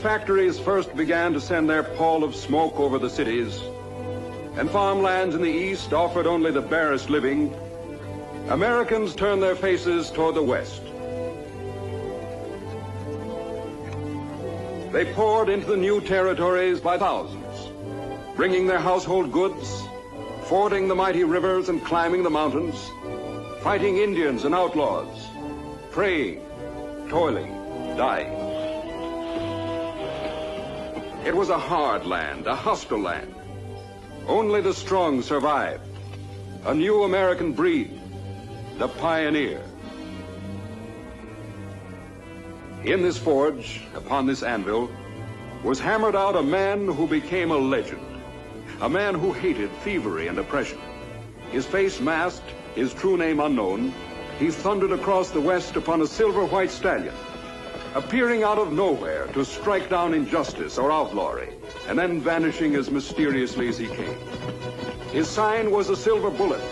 factories first began to send their pall of smoke over the cities, and farmlands in the east offered only the barest living, Americans turned their faces toward the west. They poured into the new territories by thousands, bringing their household goods, fording the mighty rivers and climbing the mountains, fighting Indians and outlaws, praying, toiling, dying. It was a hard land, a hostile land. Only the strong survived. A new American breed, the pioneer. In this forge, upon this anvil, was hammered out a man who became a legend. A man who hated thievery and oppression. His face masked, his true name unknown, he thundered across the West upon a silver-white stallion, appearing out of nowhere to strike down injustice or outlawry, and then vanishing as mysteriously as he came. His sign was a silver bullet.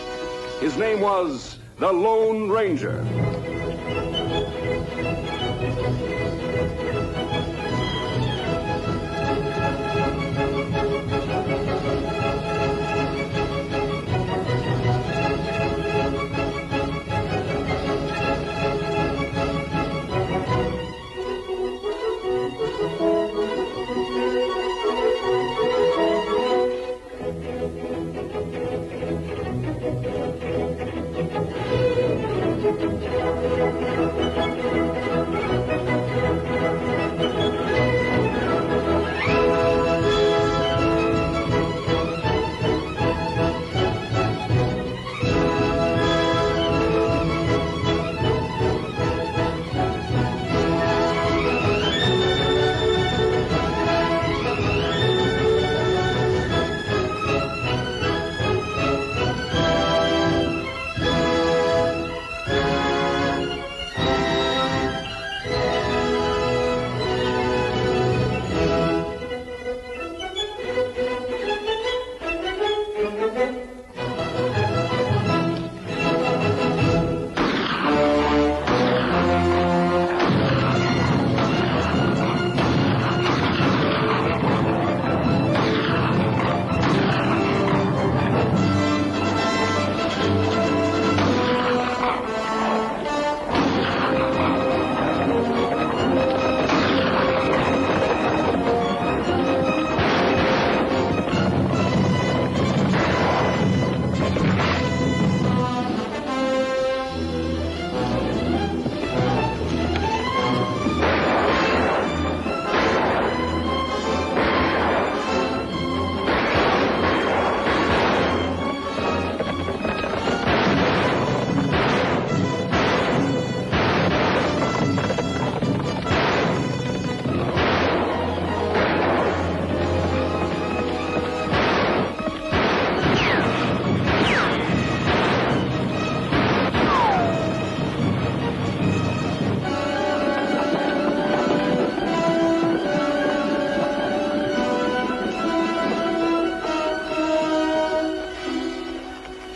His name was the Lone Ranger.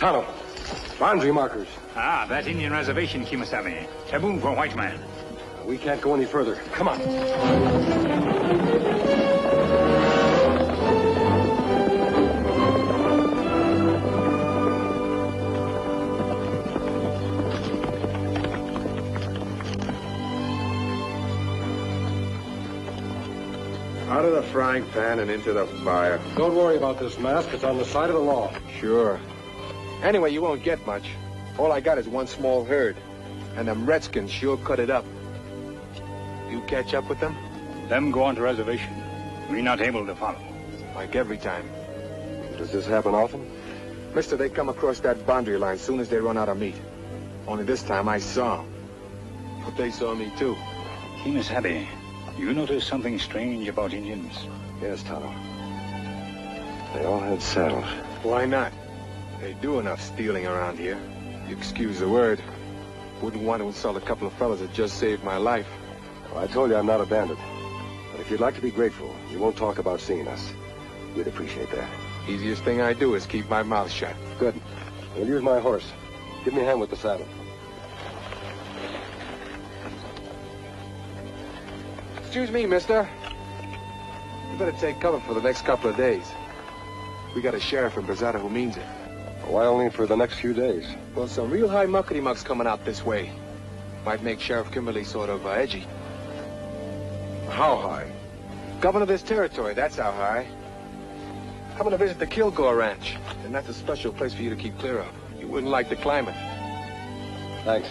Tonto, boundary markers. Ah, that Indian reservation, Kimasabi. Taboo for a white man. We can't go any further. Come on. Out of the frying pan and into the fire. Don't worry about this mask. It's on the side of the law. Sure. Anyway, you won't get much. All I got is one small herd. And them redskins sure cut it up. You catch up with them? Them go on to reservation. We not able to follow. Like every time. Does this happen often? Mister, they come across that boundary line soon as they run out of meat. Only this time I saw them. But they saw me too. Kimasabi, you notice something strange about Indians? Yes, Tonto. They all had saddles. Why not? They do enough stealing around here. You excuse the word. Wouldn't want to insult a couple of fellas that just saved my life. Well, I told you I'm not a bandit. But if you'd like to be grateful, you won't talk about seeing us. We'd appreciate that. Easiest thing I do is keep my mouth shut. Good. We'll use my horse. Give me a hand with the saddle. Excuse me, mister. You better take cover for the next couple of days. We got a sheriff in Brazada who means it. Why only for the next few days? Well, some real high muckety-mucks coming out this way. Might make Sheriff Kimberly sort of edgy. How high? Governor of this territory, that's how high. Coming to visit the Kilgore Ranch. And that's a special place for you to keep clear of. You wouldn't like the climate. Thanks.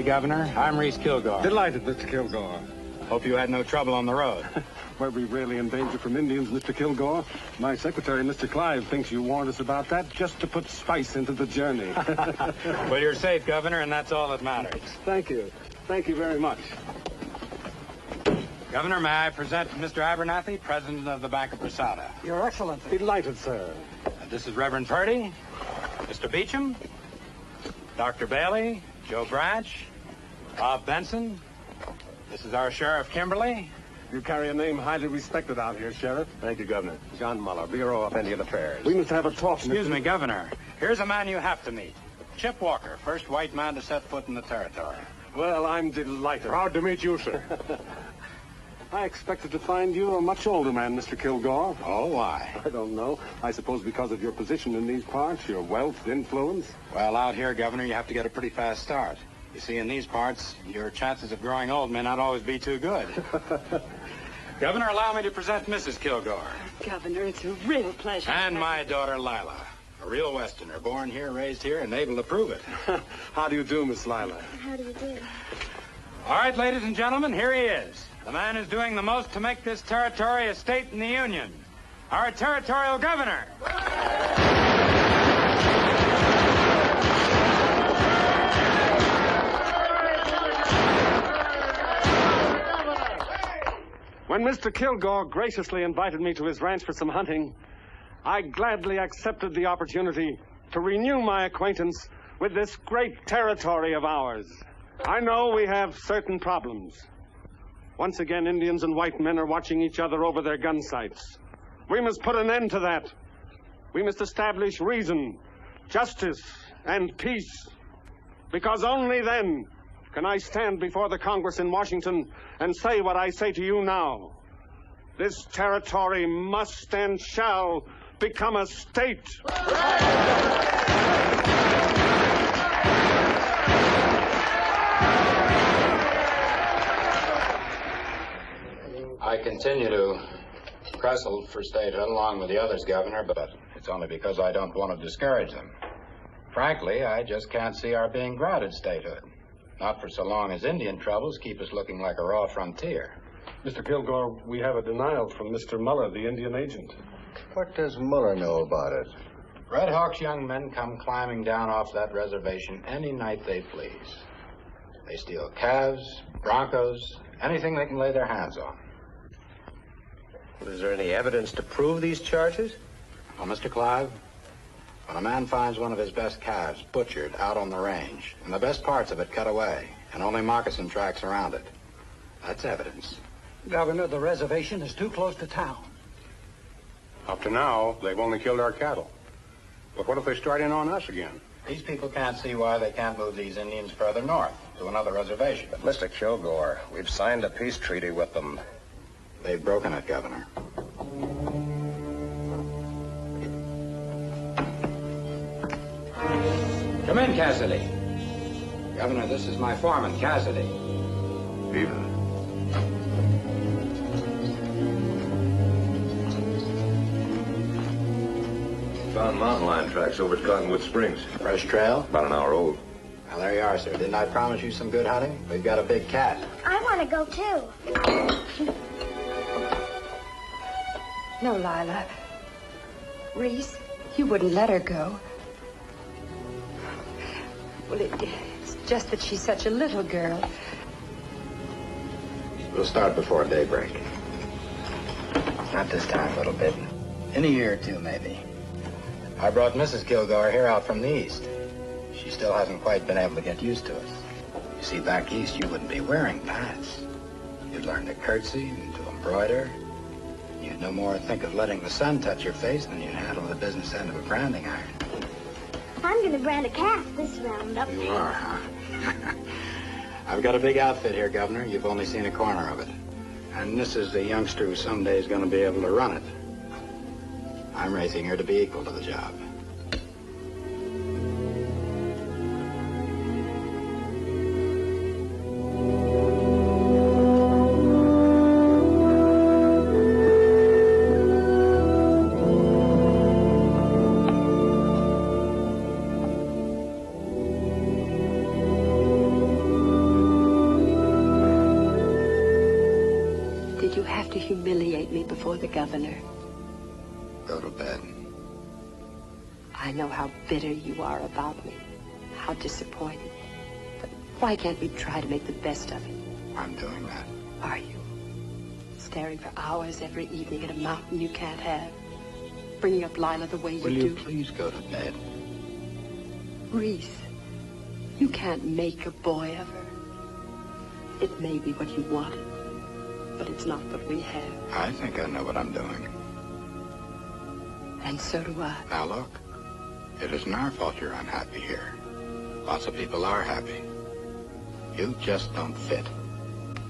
Governor. I'm Reece Kilgore. Delighted, Mr. Kilgore. Hope you had no trouble on the road. Were we really in danger from Indians, Mr. Kilgore? My secretary, Mr. Clive, thinks you warned us about that just to put spice into the journey. Well, you're safe, Governor, and that's all that matters. Thank you. Thank you very much. Governor, may I present Mr. Abernathy, president of the Bank of Brazada. Your Excellency. Delighted, sir. This is Reverend Purdy, Mr. Beecham, Dr. Bailey, Joe Branch, Bob Benson. This is our Sheriff Kimberly. You carry a name highly respected out here, Sheriff. Thank you, Governor. John Muller, Bureau of Indian Affairs. We must have a talk. Excuse me, Governor. Here's a man you have to meet. Chip Walker, first white man to set foot in the territory. Well, I'm delighted. Proud to meet you, sir. I expected to find you a much older man, Mr. Kilgore. Oh, why? I don't know. I suppose because of your position in these parts, your wealth, influence. Well, out here, Governor, you have to get a pretty fast start. You see, in these parts, your chances of growing old may not always be too good. Governor, allow me to present Mrs. Kilgore. Governor, it's a real pleasure. And my daughter, Lila. A real Westerner, born here, raised here, and able to prove it. How do you do, Miss Lila? How do you do? All right, ladies and gentlemen, here he is. The man who's doing the most to make this territory a state in the Union. Our territorial governor. When Mr. Kilgore graciously invited me to his ranch for some hunting, I gladly accepted the opportunity to renew my acquaintance with this great territory of ours. I know we have certain problems. Once again, Indians and white men are watching each other over their gun sights. We must put an end to that. We must establish reason, justice, and peace. Because only then can I stand before the Congress in Washington and say what I say to you now. This territory must and shall become a state. I continue to wrestle for statehood along with the others, Governor, but it's only because I don't want to discourage them. Frankly, I just can't see our being granted statehood. Not for so long as Indian troubles keep us looking like a raw frontier. Mr. Kilgore, we have a denial from Mr. Muller, the Indian agent. What does Muller know about it? Red Hawk's young men come climbing down off that reservation any night they please. They steal calves, broncos, anything they can lay their hands on. Well, is there any evidence to prove these charges? Well, Mr. Clive, when a man finds one of his best calves butchered out on the range, and the best parts of it cut away, and only moccasin tracks around it, that's evidence. Governor, the reservation is too close to town. Up to now, they've only killed our cattle. But what if they start in on us again? These people can't see why they can't move these Indians further north to another reservation. But, Mr. Kilgore, we've signed a peace treaty with them. They've broken it, Governor. Come in, Cassidy. Governor, this is my foreman, Cassidy. Even. Found mountain lion tracks over at Cottonwood Springs. Fresh trail? About an hour old. Well, there you are, sir. Didn't I promise you some good hunting? We've got a big cat. I want to go, too. No, Lila. Reece, you wouldn't let her go. Well, it's just that she's such a little girl. We'll start before daybreak. Not this time, little bit. In a year or two, maybe. I brought Mrs. Kilgore here out from the east. She still hasn't quite been able to get used to us. You see, back east, you wouldn't be wearing pants. You'd learn to curtsy and to embroider. You'd no more think of letting the sun touch your face than you'd handle the business end of a branding iron. I'm going to brand a calf this roundup. You are, huh? I've got a big outfit here, Governor. You've only seen a corner of it. And this is the youngster who someday is going to be able to run it. I'm raising her to be equal to the job. Before the governor. Go to bed. I know how bitter you are about me, how disappointed. But why can't we try to make the best of it? I'm doing that. Are you? Staring for hours every evening at a mountain you can't have? Bringing up Lila the way you do? Will you please go to bed? Reece, you can't make a boy of her. It may be what you wanted, but it's not what we have. I think I know what I'm doing. And so do I. Now look, it isn't our fault you're unhappy here. Lots of people are happy. You just don't fit.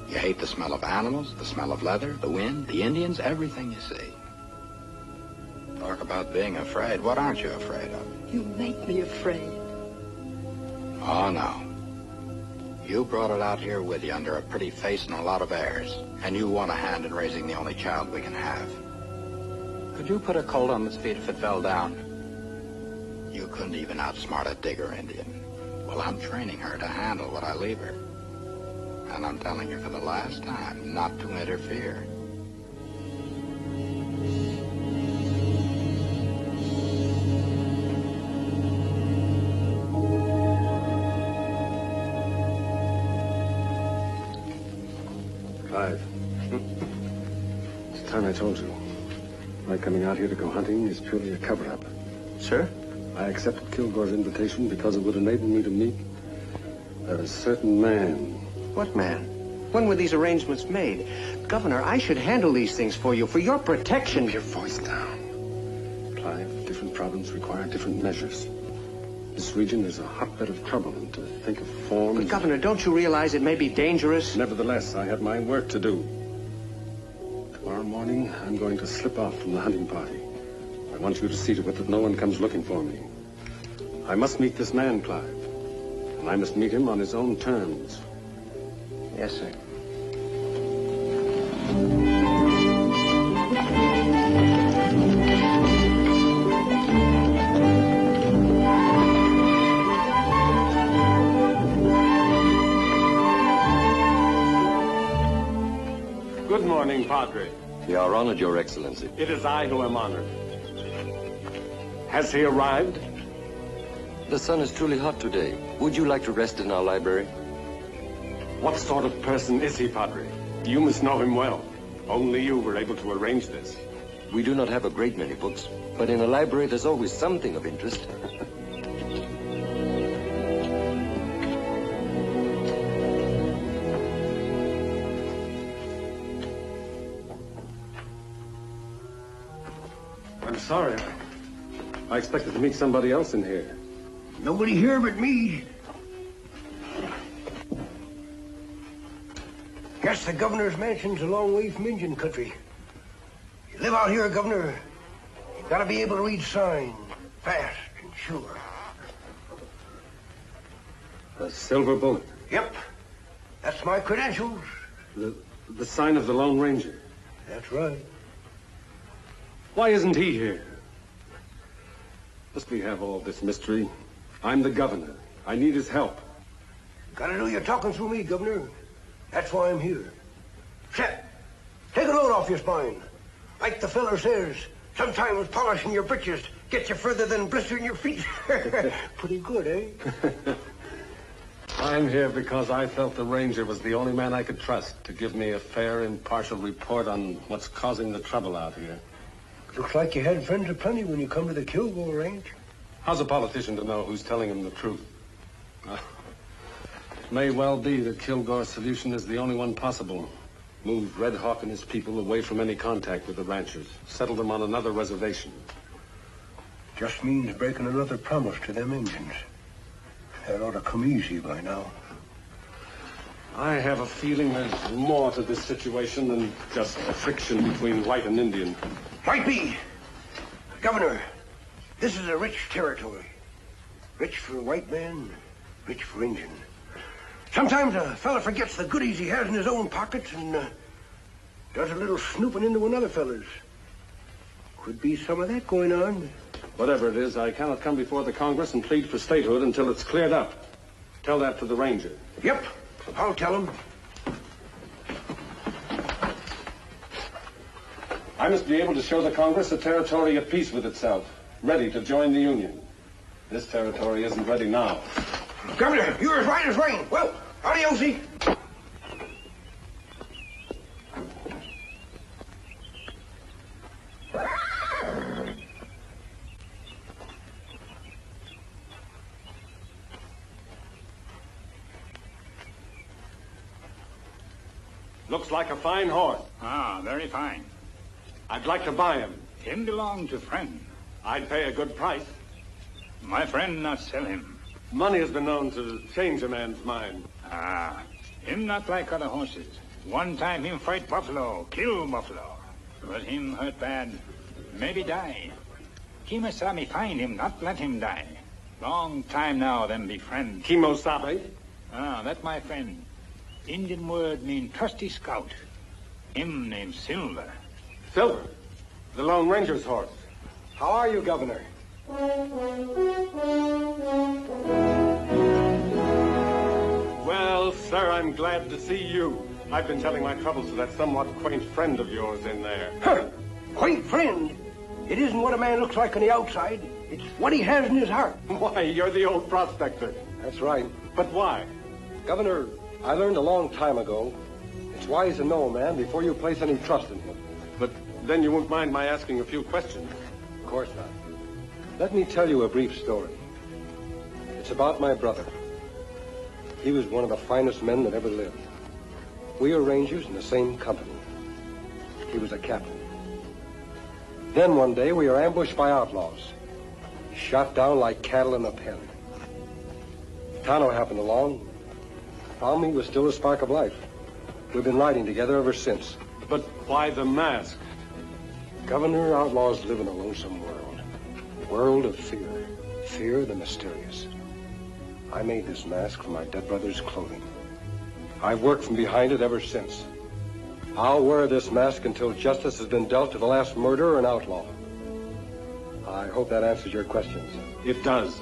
You hate the smell of animals, the smell of leather, the wind, the Indians, everything you see. Talk about being afraid. What aren't you afraid of? You make me afraid. Oh, no. You brought it out here with you under a pretty face and a lot of airs. And you want a hand in raising the only child we can have. Could you put a colt on its feet if it fell down? You couldn't even outsmart a digger Indian. Well, I'm training her to handle what I leave her. And I'm telling you for the last time not to interfere. Clive. It's time I told you. My coming out here to go hunting is purely a cover-up. Sir? I accepted Kilgore's invitation because it would enable me to meet a certain man. What man? When were these arrangements made? Governor, I should handle these things for you, for your protection. Keep your voice down. Clive, different problems require different measures. This region is a hotbed of trouble, and to think of forms... But, Governor, don't you realize it may be dangerous? Nevertheless, I have my work to do. Tomorrow morning, I'm going to slip off from the hunting party. I want you to see to it that no one comes looking for me. I must meet this man, Clive. And I must meet him on his own terms. Yes, sir. Good morning, Padre. We are honored, Your Excellency. It is I who am honored. Has he arrived? The sun is truly hot today. Would you like to rest in our library? What sort of person is he, Padre? You must know him well. Only you were able to arrange this. We do not have a great many books, but in a library there's always something of interest. I'm sorry. I expected to meet somebody else in here. Nobody here but me. Guess the governor's mansion's a long way from Indian country. You live out here, Governor, you gotta be able to read signs, fast and sure. A silver bullet. Yep, that's my credentials. The sign of the Lone Ranger. That's right. Why isn't he here? Must we have all this mystery? I'm the governor. I need his help. Gotta do your talking through me, Governor. That's why I'm here. Shep, take a load off your spine. Like the feller says, sometimes polishing your britches gets you further than blistering your feet. Pretty good, eh? I'm here because I felt the ranger was the only man I could trust to give me a fair, impartial report on what's causing the trouble out here. Looks like you had friends aplenty when you come to the Kilgore range. How's a politician to know who's telling him the truth? It may well be that Kilgore's solution is the only one possible. Move Red Hawk and his people away from any contact with the ranchers. Settle them on another reservation. Just means breaking another promise to them Indians. That ought to come easy by now. I have a feeling there's more to this situation than just friction between white and Indian. Might be. Governor, this is a rich territory. Rich for a white man, rich for Indian. Sometimes a fella forgets the goodies he has in his own pockets and does a little snooping into another fella's. Could be some of that going on. Whatever it is, I cannot come before the Congress and plead for statehood until it's cleared up. Tell that to the ranger. Yep, I'll tell him. I must be able to show the Congress a territory at peace with itself, ready to join the Union. This territory isn't ready now. Governor, you're as right as rain. Well, adios. Looks like a fine horse. Ah, very fine. I'd like to buy him. Him belong to friend. I'd pay a good price. My friend not sell him. Money has been known to change a man's mind. Ah, him not like other horses. One time him fight buffalo, kill buffalo. But him hurt bad, maybe die. Kemosabe find him, not let him die. Long time now, them be friend. Kemosabe? Ah, that my friend. Indian word mean trusty scout. Him named Silver. Silver? The Lone Ranger's horse. How are you, Governor? Well, sir, I'm glad to see you. I've been telling my troubles to that somewhat quaint friend of yours in there. Huh. Quaint friend? It isn't what a man looks like on the outside. It's what he has in his heart. Why, you're the old prospector. That's right. But why? Governor, I learned a long time ago, it's wise to know a man before you place any trust in him. But then you won't mind my asking a few questions. Of course not. Let me tell you a brief story. It's about my brother. He was one of the finest men that ever lived. We were rangers in the same company. He was a captain. Then one day we were ambushed by outlaws. Shot down like cattle in a pen. Tonto happened along. Found me with still a spark of life. We've been riding together ever since. But why the mask? Governor, outlaws live in a lonesome world. A world of fear. Fear the mysterious. I made this mask from my dead brother's clothing. I've worked from behind it ever since. I'll wear this mask until justice has been dealt to the last murderer and outlaw. I hope that answers your questions. It does.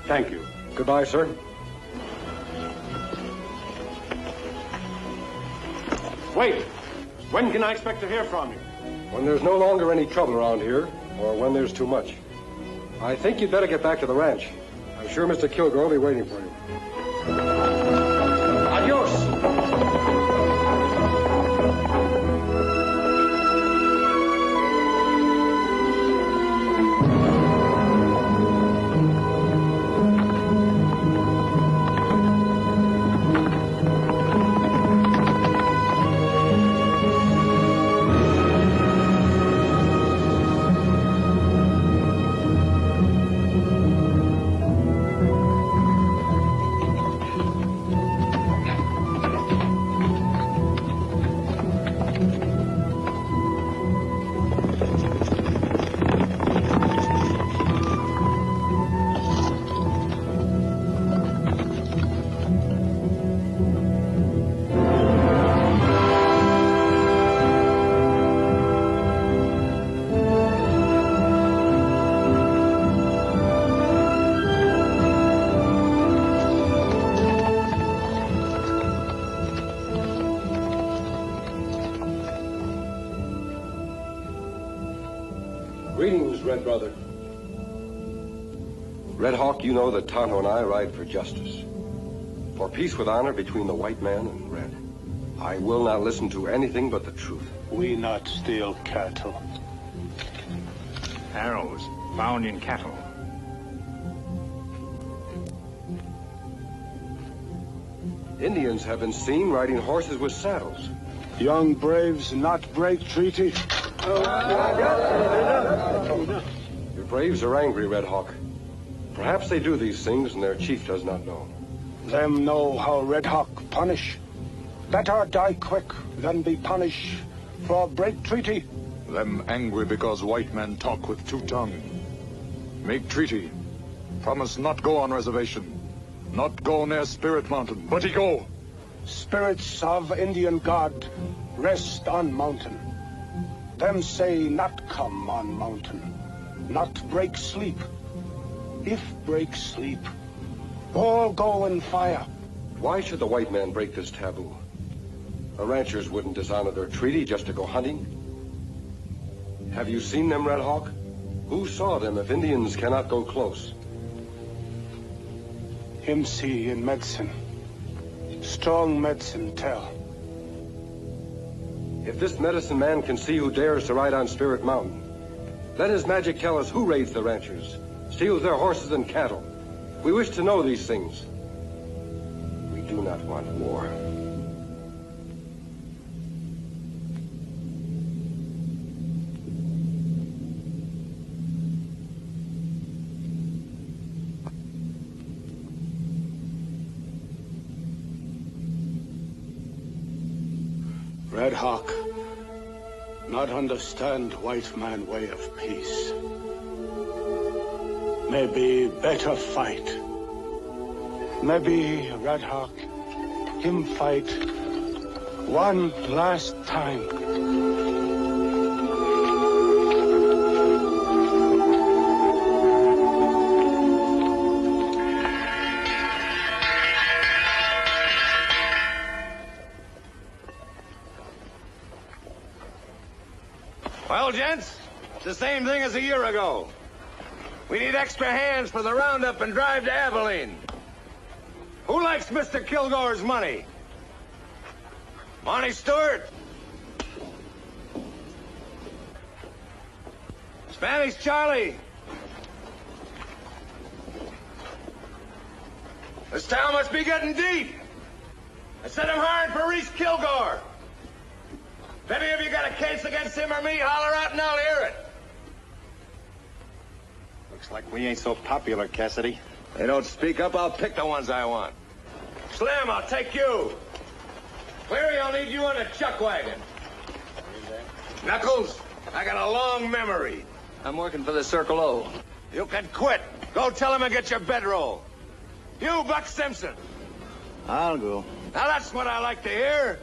Thank you. Goodbye, sir. Wait. When can I expect to hear from you? When there's no longer any trouble around here, or when there's too much. I think you'd better get back to the ranch. I'm sure Mr. Kilgore will be waiting for you. Adios! Greetings, Red Brother. Red Hawk, you know that Tonto and I ride for justice. For peace with honor between the white man and red. I will not listen to anything but the truth. We not steal cattle. Arrows found in cattle. Indians have been seen riding horses with saddles. Young braves not break treaty. Your braves are angry, Red Hawk. Perhaps they do these things and their chief does not know. Them know how Red Hawk punish. Better die quick than be punished for break treaty. Them angry because white men talk with two tongue. Make treaty. Promise not go on reservation. Not go near Spirit Mountain, but he go. Spirits of Indian God rest on mountain. Them say not come on mountain. Not break sleep. If break sleep, all go in fire. Why should the white man break this taboo? The ranchers wouldn't dishonor their treaty just to go hunting. Have you seen them, Red Hawk? Who saw them if Indians cannot go close? Him see in medicine. Strong medicine tell. If this medicine man can see who dares to ride on Spirit Mountain, let his magic tell us who raids the ranchers, steals their horses and cattle. We wish to know these things. We do not want war. Red Hawk, not understand white man way of peace. Maybe better fight. Maybe Red Hawk, him fight one last time. Well, gents, it's the same thing as a year ago. We need extra hands for the roundup and drive to Abilene. Who likes Mr. Kilgore's money? Monty Stewart? Spanish Charlie? This town must be getting deep. I said I'm hiring for Reece Kilgore. If any of you got a case against him or me, holler out and I'll hear it. Looks like we ain't so popular, Cassidy. They don't speak up, I'll pick the ones I want. Slim, I'll take you. Cleary, I'll need you on a chuck wagon. Knuckles, I got a long memory. I'm working for the Circle O. You can quit. Go tell him and get your bedroll. You, Buck Simpson. I'll go. Now that's what I like to hear.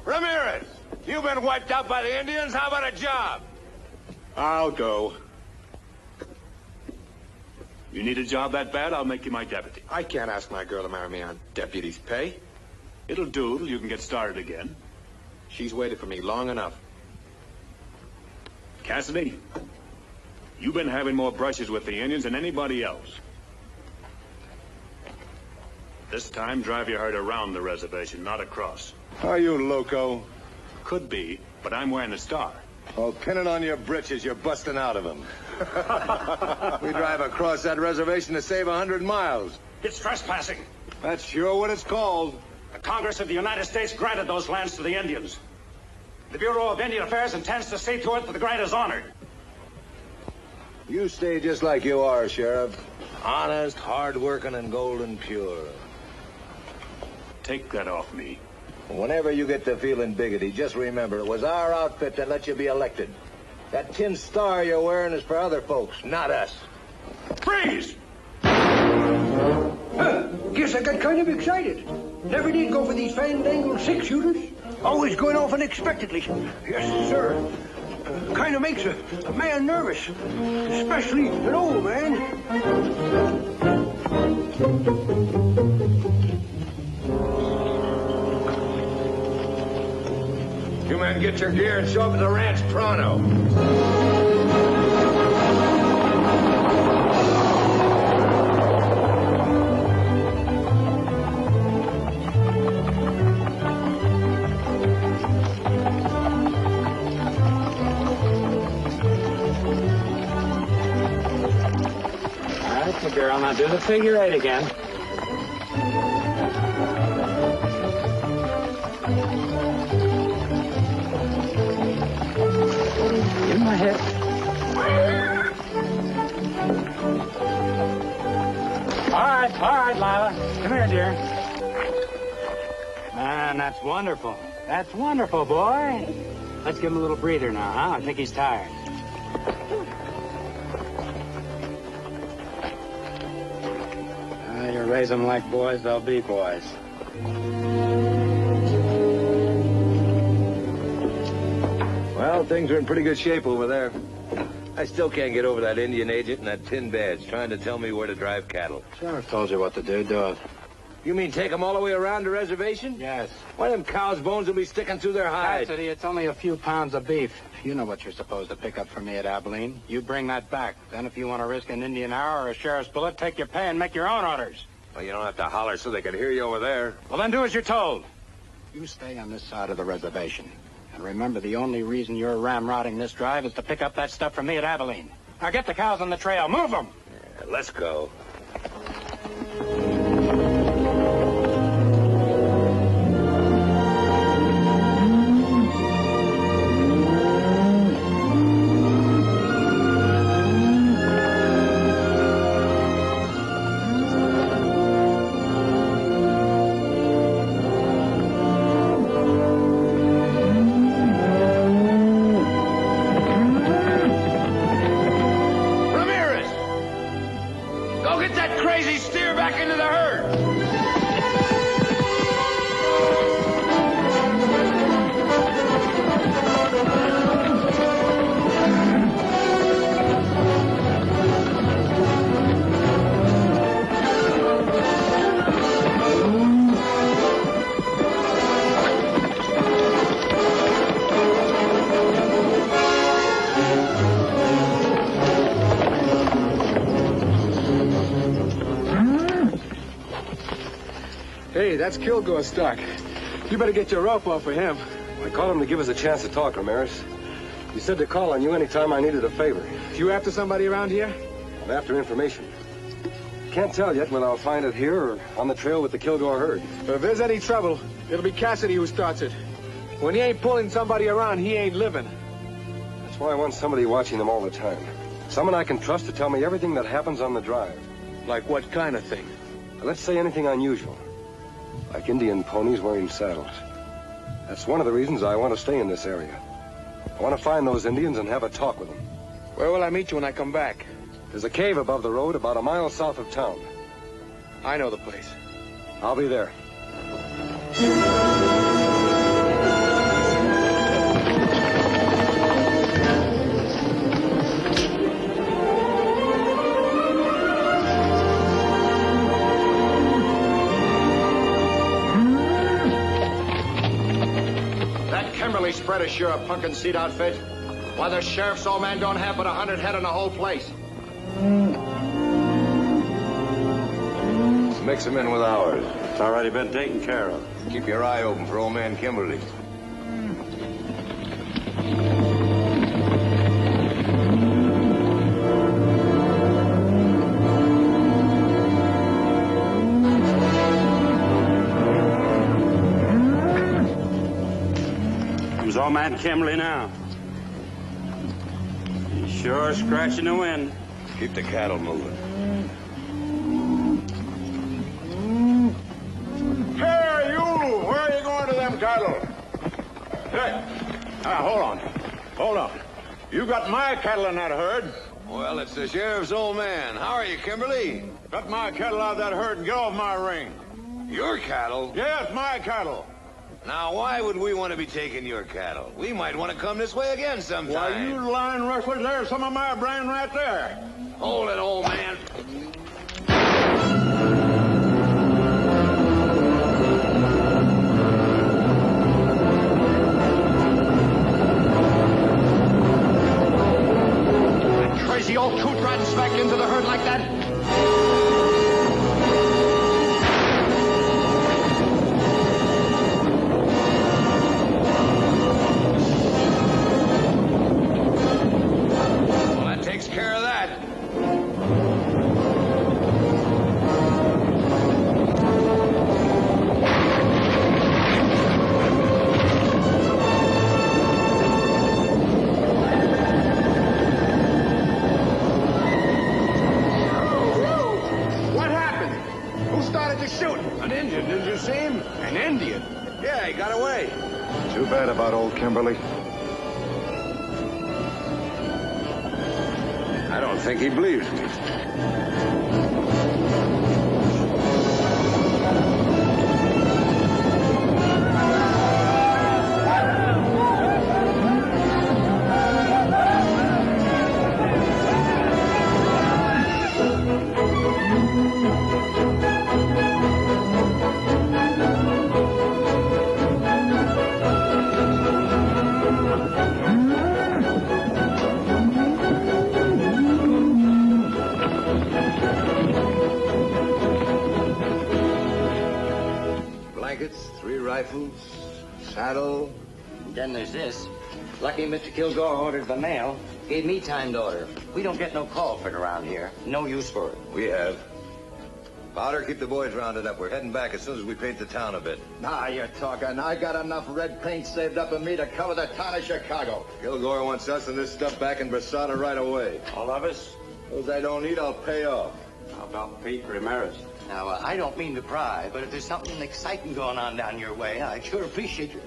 Ramirez, you've been wiped out by the Indians. How about a job? I'll go. You need a job that bad, I'll make you my deputy. I can't ask my girl to marry me on deputy's pay. It'll do till you can get started again. She's waited for me long enough. Cassidy, you've been having more brushes with the Indians than anybody else. This time, drive your herd around the reservation, not across. Are you loco? Could be, but I'm wearing a star. Well, pin it on your britches. You're busting out of them. We drive across that reservation to save 100 miles. It's trespassing. That's sure what it's called. The Congress of the United States granted those lands to the Indians. The Bureau of Indian Affairs intends to see to it that the grant is honored. You stay just like you are, Sheriff. Honest, hard-working, and golden pure. Take that off me. Whenever you get to feeling biggity, just remember it was our outfit that let you be elected. That tin star you're wearing is for other folks, not us. Freeze! Guess I got kind of excited. Never did go for these fandangled six-shooters. Always going off unexpectedly. Yes, sir. Kind of makes a man nervous, especially an old man. You men get your gear and show up at the ranch pronto. girl. Now do the figure 8 again. Give him a hit. All right, Lila. Come here, dear. Man, that's wonderful. That's wonderful, boy. Let's give him a little breather now, huh? I think he's tired. You raise them like boys, they'll be boys. Well, things are in pretty good shape over there. I still can't get over that Indian agent and that tin badge trying to tell me where to drive cattle. Sheriff told you what to do. Do it. You mean take them all the way around the reservation? Yes. Why, them cows' bones will be sticking through their hide. Cassidy, it's only a few pounds of beef. You know what you're supposed to pick up for me at Abilene. You bring that back. Then if you want to risk an Indian hour or a sheriff's bullet, take your pay and make your own orders. Well, you don't have to holler so they can hear you over there. Well, then do as you're told. You stay on this side of the reservation. And remember, the only reason you're ramrodding this drive is to pick up that stuff from me at Abilene. Now get the cows on the trail. Move them! Yeah, let's go. Hey, that's Kilgore stuck. You better get your rope off of him. I called him to give us a chance to talk, Ramirez. He said to call on you anytime I needed a favor. You after somebody around here? I'm after information. Can't tell yet whether I'll find it here or on the trail with the Kilgore herd. But if there's any trouble, it'll be Cassidy who starts it. When he ain't pulling somebody around, he ain't living. That's why I want somebody watching them all the time. Someone I can trust to tell me everything that happens on the drive. Like what kind of thing? Let's say anything unusual. Like Indian ponies wearing saddles. That's one of the reasons I want to stay in this area. I want to find those Indians and have a talk with them. Where will I meet you when I come back? There's a cave above the road about a mile south of town. I know the place. I'll be there. Kimberly spread is sure a punkin' seed outfit. Why, the sheriff's old man don't have but 100 head in the whole place. Mix them in with ours. It's already been taken care of. Keep your eye open for old man Kimberly. Old man Kimberly now. He's sure scratching the wind. Keep the cattle moving. Hey, you! Where are you going to them cattle? Hey, hold on. Hold on. You got my cattle in that herd. Well, it's the sheriff's old man. How are you, Kimberly? Got my cattle out of that herd and get off my ring. Your cattle? Yes, my cattle. Now, why would we want to be taking your cattle? We might want to come this way again sometime. Why, you lying rustlers, there's some of my brand right there. Hold it, old man. That crazy old coot riding smack into the herd like that? Care of that. Kimberly? I don't think he believes me. Rifles, saddle. Then there's this. Lucky Mr. Kilgore ordered the mail. Gave me time to order. We don't get no call for it around here. No use for it. We have. Powder, keep the boys rounded up. We're heading back as soon as we paint the town a bit. Nah, you're talking. I got enough red paint saved up in me to cover the town of Chicago. Kilgore wants us and this stuff back in Brasada right away. All of us? Those I don't need, I'll pay off. How about Pete Ramirez? Now, I don't mean to pry, but if there's something exciting going on down your way, I'd sure appreciate it.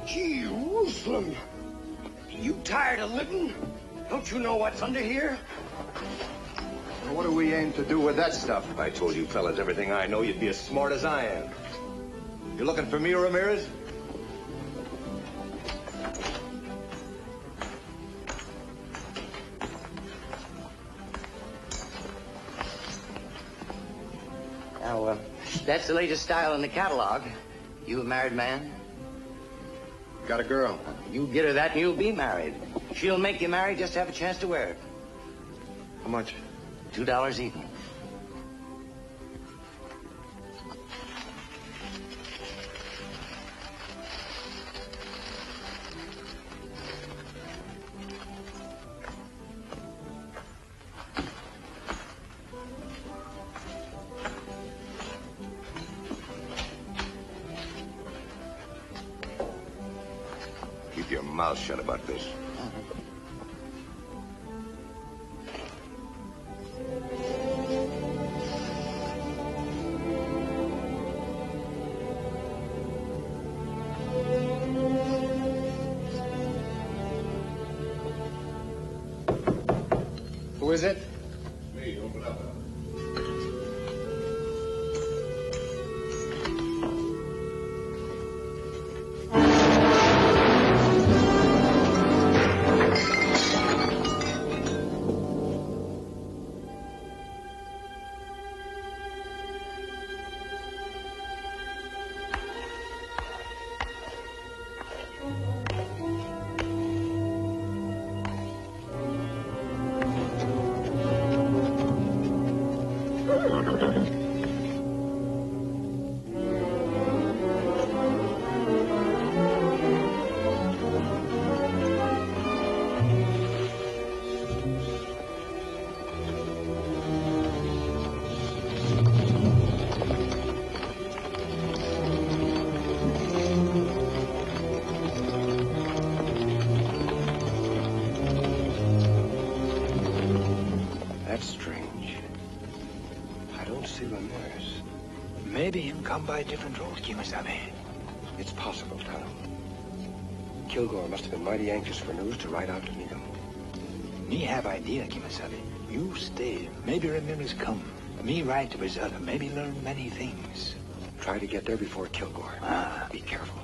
Jerusalem! You tired of living? Don't you know what's under here? Well, what do we aim to do with that stuff? If I told you fellas everything I know, you'd be as smart as I am. You looking for me, Ramirez? Now, that's the latest style in the catalog. You a married man? Got a girl. You get her that and you'll be married. She'll make you married just to have a chance to wear it. How much? $2 even. Keep your mouth shut about this. Who is it? Me, open up. Maybe him come by a different road, Kimasabi. It's possible, Tonto. Kilgore must have been mighty anxious for news to ride out to meet him. Me have idea, Kimasabi. You stay. Maybe Ramirez come. Me ride to Brasada. Maybe learn many things. Try to get there before Kilgore. Be careful.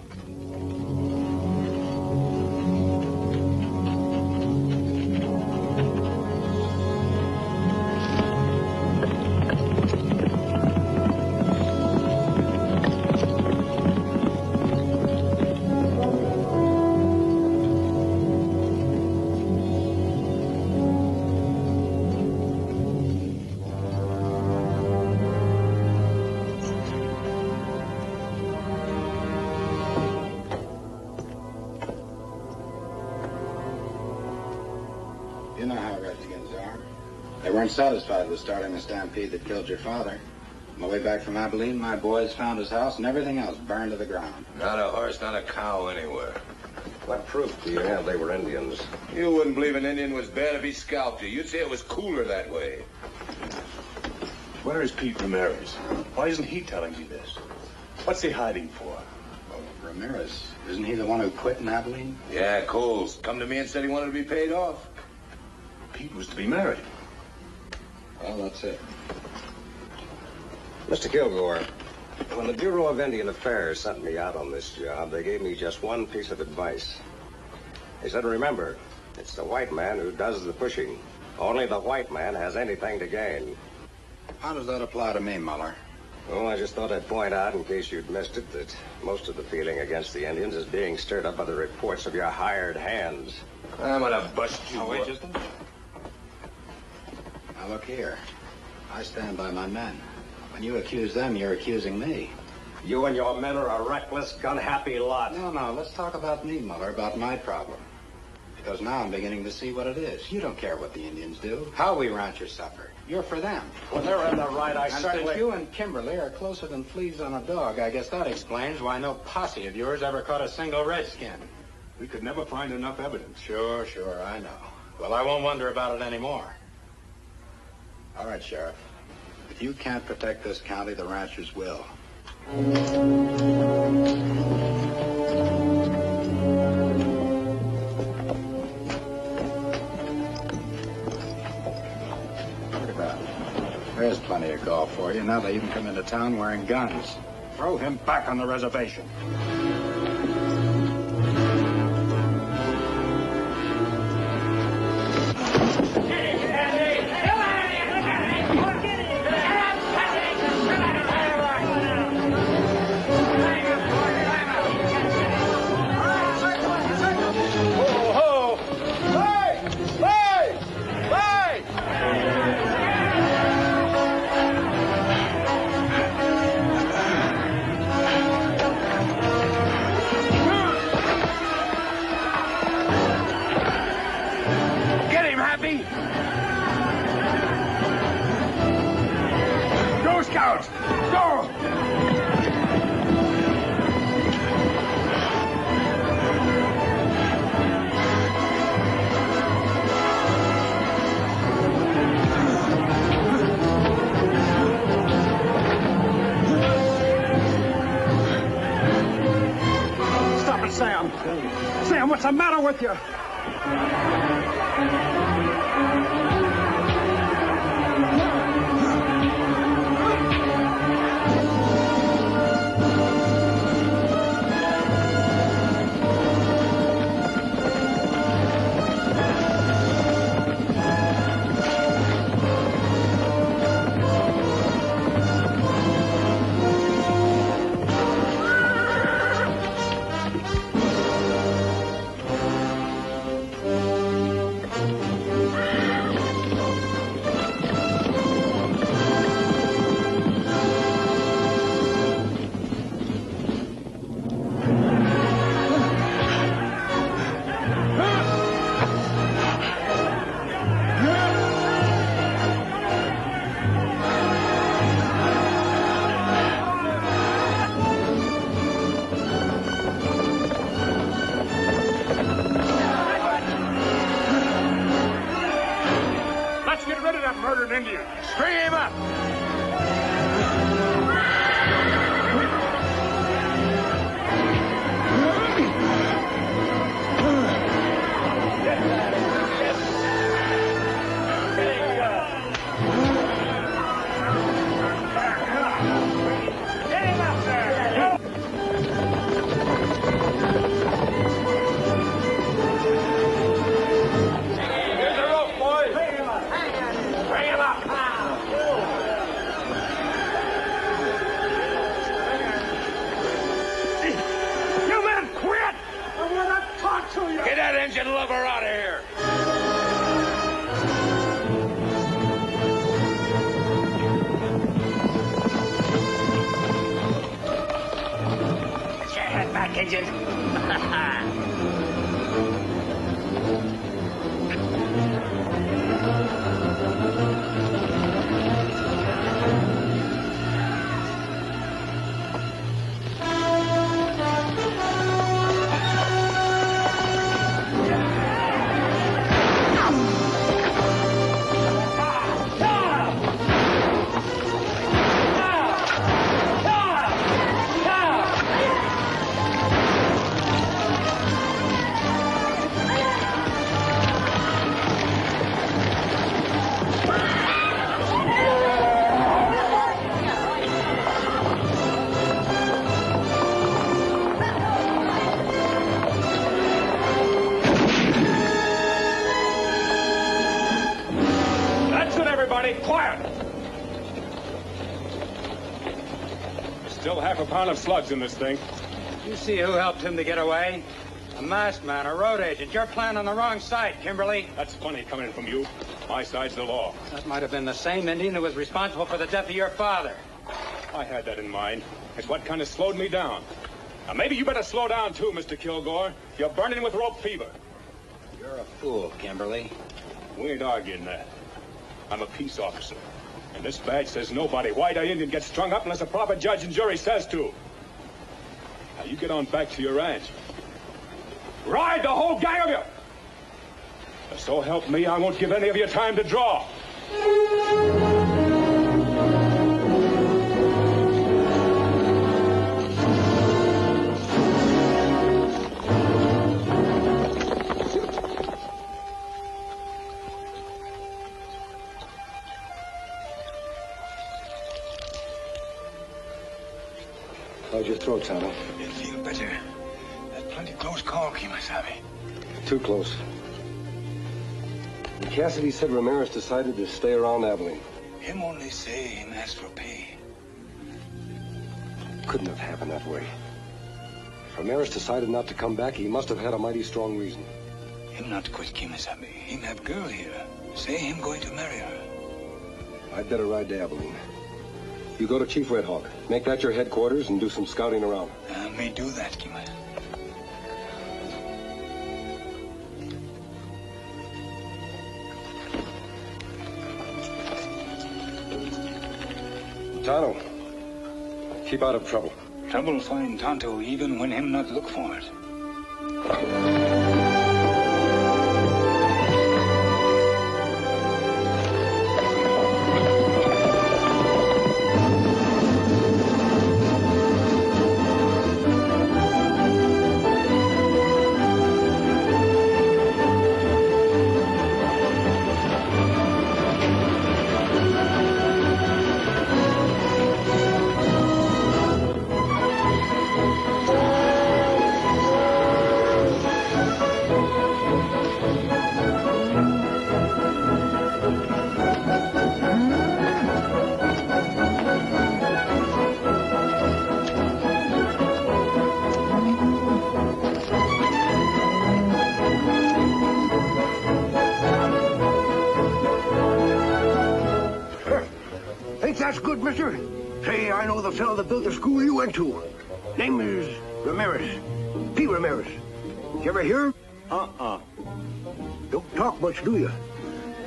You know how Redskins are. They weren't satisfied with starting the stampede that killed your father. On my way back from Abilene, my boys found his house and everything else burned to the ground. Not a horse, not a cow anywhere. What proof do you have they were Indians? You wouldn't believe an Indian was bad if he scalped you. You'd say it was cooler that way. Where is Pete Ramirez? Why isn't he telling me this? What's he hiding for? Well, Ramirez, isn't he the one who quit in Abilene? Yeah, Coles. Come to me and said he wanted to be paid off. Pete was to be married. Well, that's it. Mr. Kilgore, when the Bureau of Indian Affairs sent me out on this job, they gave me just one piece of advice. They said, remember, it's the white man who does the pushing. Only the white man has anything to gain. How does that apply to me, Muller? Oh, I just thought I'd point out, in case you'd missed it, that most of the feeling against the Indians is being stirred up by the reports of your hired hands. I'm gonna bust you. Oh, wait just a minute. Now, look here. I stand by my men. When you accuse them, you're accusing me. You and your men are a reckless, gun-happy lot. No, let's talk about me, Muller, about my problem. Because now I'm beginning to see what it is. You don't care what the Indians do, how we ranchers suffer. You're for them. Well, they're in the right, I and certainly... since you and Kimberly are closer than fleas on a dog, I guess that explains why no posse of yours ever caught a single redskin. We could never find enough evidence. Sure, I know. Well, I won't wonder about it anymore. All right, Sheriff. If you can't protect this county, the ranchers will. Look at that. There's plenty of golf for you. Now they even come into town wearing guns. Throw him back on the reservation. Sam, what's the matter with you? keep quiet. Still half a pound of slugs in this thing. You see who helped him to get away? A masked man, a road agent. You're playing on the wrong side, Kimberly. That's funny coming from you. My side's the law. That might have been the same Indian who was responsible for the death of your father. I had that in mind. It's what kind of slowed me down. Now, maybe you better slow down, too, Mr. Kilgore. You're burning with rope fever. You're a fool, Kimberly. We ain't arguing that. I'm a peace officer. And this badge says nobody, white or Indian, gets strung up unless a proper judge and jury says to. Now, you get on back to your ranch. Ride, the whole gang of you! So help me, I won't give any of you time to draw. How's your throat, Tonto? I feel better. That's plenty close call, Kimasabi. Too close. Cassidy said Ramirez decided to stay around Abilene. Him only say him ask for pay. Couldn't have happened that way. If Ramirez decided not to come back, he must have had a mighty strong reason. Him not quit, Kimasabi. Him have girl here. Say him going to marry her. I'd better ride to Abilene. You go to Chief Red Hawk. Make that your headquarters and do some scouting around. I may do that, Kima. Tonto, keep out of trouble. Trouble find Tonto even when him not look for it. That's good, mister. Say, I know the fellow that built the school you went to. Name is Ramirez. P. Ramirez. You ever hear? Don't talk much, do you?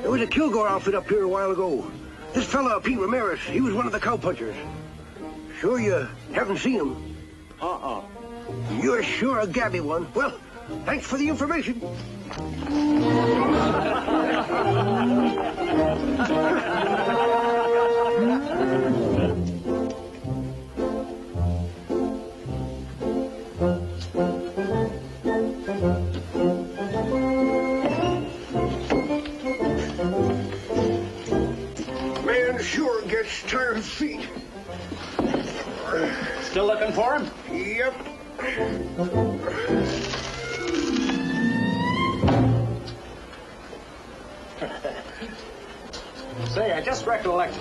There was a Kilgore outfit up here a while ago. This fella, P. Ramirez, he was one of the cowpunchers. Sure you haven't seen him? You're sure a gabby one. Well, thanks for the information. Man sure gets tired of feet. Still looking for him? Yep. Say, I just recollected.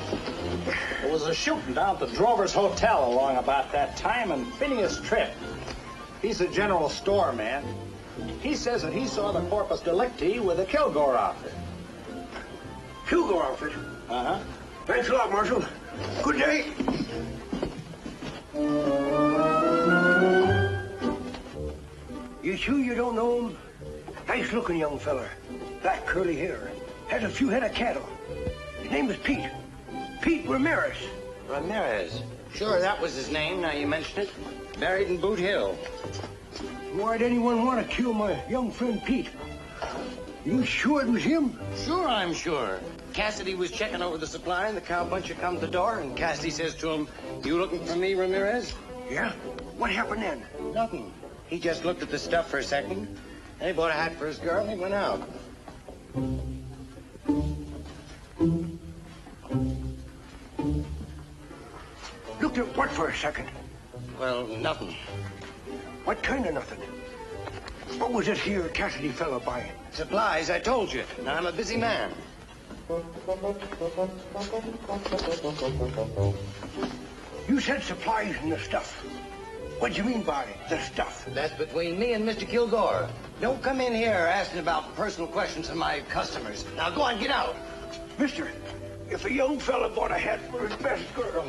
There was a shooting down at the Drover's Hotel along about that time, and Phineas Tripp, he's a general store man. He says that he saw the corpus delicti with a Kilgore outfit. Kilgore outfit? Uh-huh. Thanks a lot, Marshal. Good day. You sure you don't know him? Nice-looking young feller. Black curly hair. Has a few head of cattle. His name is Pete. Pete Ramirez. Ramirez? Sure, that was his name, now you mention it. Buried in Boot Hill. Why'd anyone want to kill my young friend Pete? You sure it was him? Sure, I'm sure. Cassidy was checking over the supply, and the cowpuncher come to the door, and Cassidy says to him, "You looking for me, Ramirez?" Yeah? What happened then? Nothing. He just looked at the stuff for a second. Then he bought a hat for his girl, and he went out. Looked at what for a second? Well, nothing. What kind of nothing? What was this here Cassidy fella buying? Supplies, I told you. Now, I'm a busy man. You said supplies and the stuff. What do you mean by the stuff? That's between me and Mr. Kilgore. Don't come in here asking about personal questions of my customers. Now go on, get out. Mister, if a young fella bought a hat for his best girl,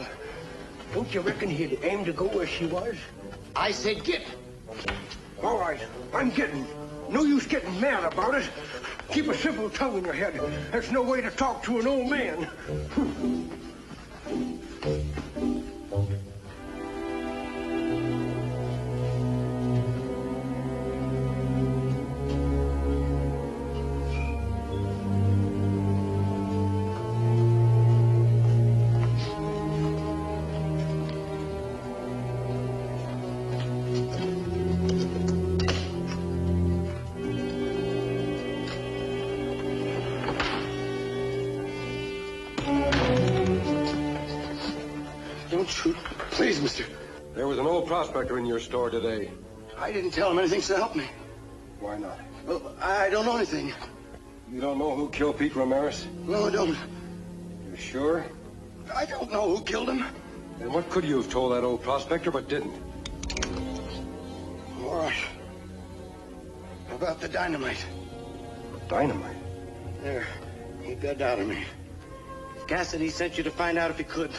don't you reckon he'd aim to go where she was? I said get. All right, I'm getting. No use getting mad about it. Keep a simple tongue in your head. That's no way to talk to an old man. Please, mister. There was an old prospector in your store today. I didn't tell him anything, so help me. Why not? Well, I don't know anything. You don't know who killed Pete Ramirez? No, I don't. You sure? I don't know who killed him. Then what could you have told that old prospector but didn't? All right. About the dynamite. Dynamite? There. He got out of me. Cassidy sent you to find out if he could.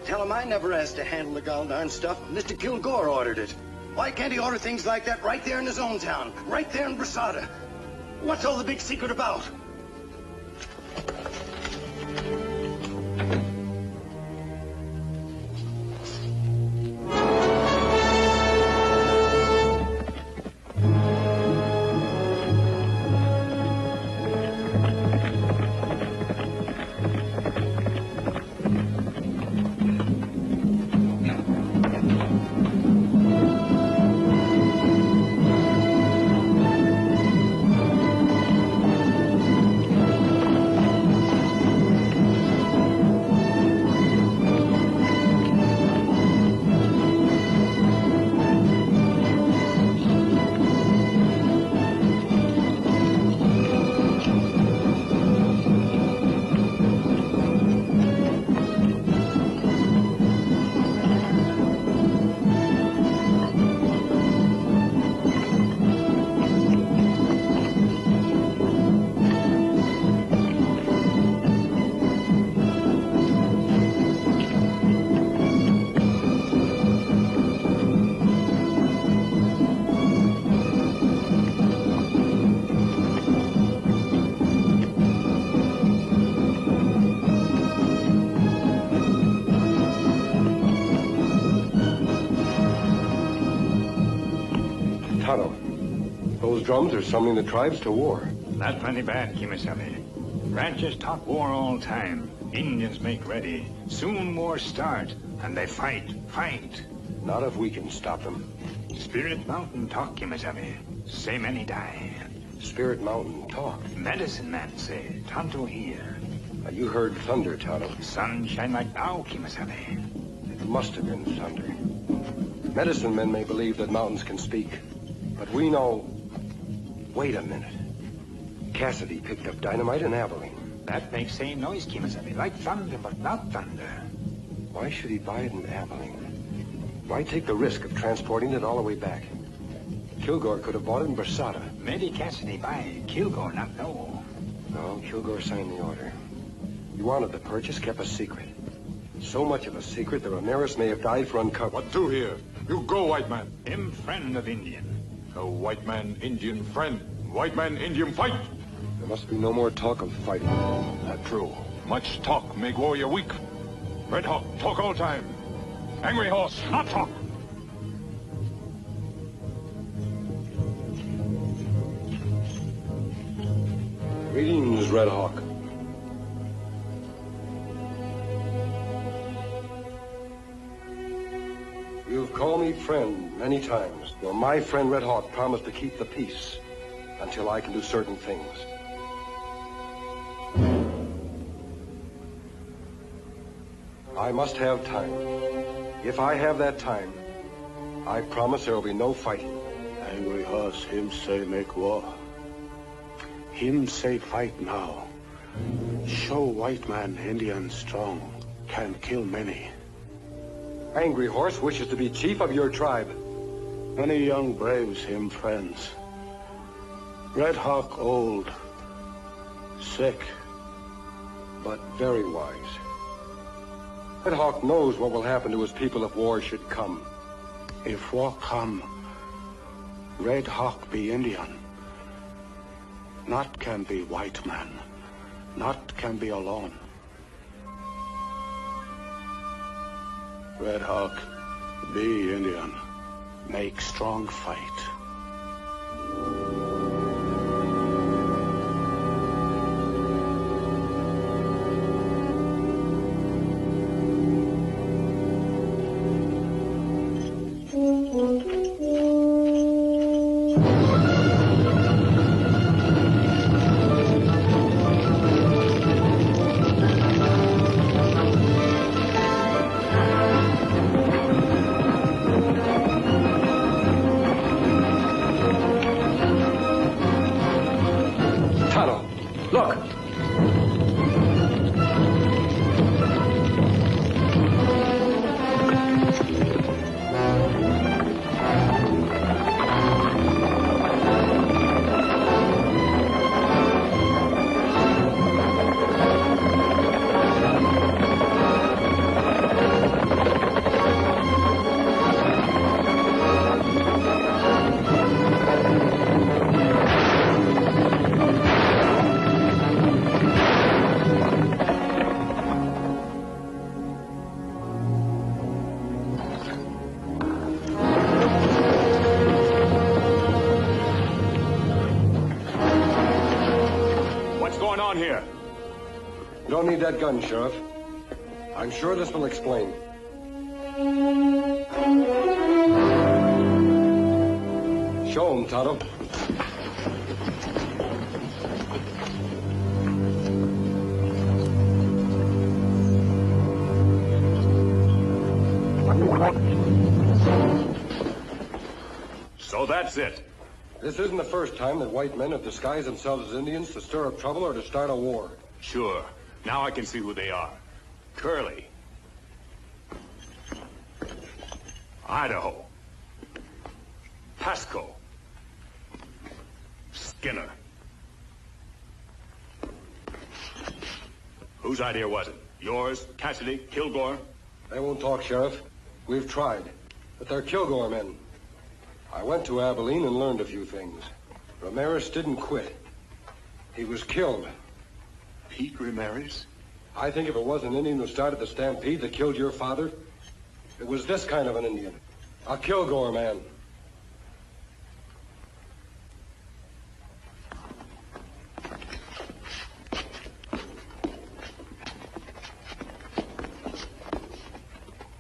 Tell him I never asked to handle the gall-darn stuff. Mr. Kilgore ordered it. Why can't he order things like that right there in his own town? Right there in Brasada? What's all the big secret about? Those drums are summoning the tribes to war. Not plenty bad, Kimasabi. Ranchers talk war all time. Indians make ready. Soon war start, and they fight. Not if we can stop them. Spirit Mountain talk, Kimasabi. Say many die. Spirit Mountain talk? Medicine man say, Tonto here. You heard thunder, Tonto. Sun shine like now, Kimasabi. It must have been thunder. Medicine men may believe that mountains can speak, but we know... Wait a minute. Cassidy picked up dynamite in Abilene. That makes same noise, Kimasabi. Like thunder, but not thunder. Why should he buy it in Abilene? Why take the risk of transporting it all the way back? Kilgore could have bought it in Brasada. Maybe Cassidy buy it. Kilgore not know. No, Kilgore signed the order. He wanted the purchase kept a secret. So much of a secret that Ramirez may have died for uncovered. What do here? You go, white man. Him friend of Indian. A white man, Indian friend. White man, Indian fight. There must be no more talk of fighting. Not true. Much talk make warrior weak. Red Hawk, talk all time. Angry horse, not talk. Greetings, Red Hawk. You've called me friend many times. Well, my friend Red Hawk promised to keep the peace until I can do certain things. I must have time. If I have that time, I promise there will be no fighting. Angry horse, him say make war. Him say fight now. Show white man Indian strong, can kill many. Angry Horse wishes to be chief of your tribe. Many young braves him friends. Red Hawk old, sick, but very wise. Red Hawk knows what will happen to his people if war should come. If war come, Red Hawk be Indian. Not can be white man. Not can be alone. Red Hawk be Indian. Make strong fight. Don't need that gun, Sheriff. I'm sure this will explain. Show him, Tonto. So that's it. This isn't the first time that white men have disguised themselves as Indians to stir up trouble or to start a war. Sure. Now I can see who they are. Curly. Idaho. Pasco. Skinner. Whose idea was it? Yours, Cassidy, Kilgore? They won't talk, Sheriff. We've tried. But they're Kilgore men. I went to Abilene and learned a few things. Ramirez didn't quit. He was killed. Pete Ramirez? I think if it was an Indian who started the stampede that killed your father, it was this kind of an Indian. A Kilgore man.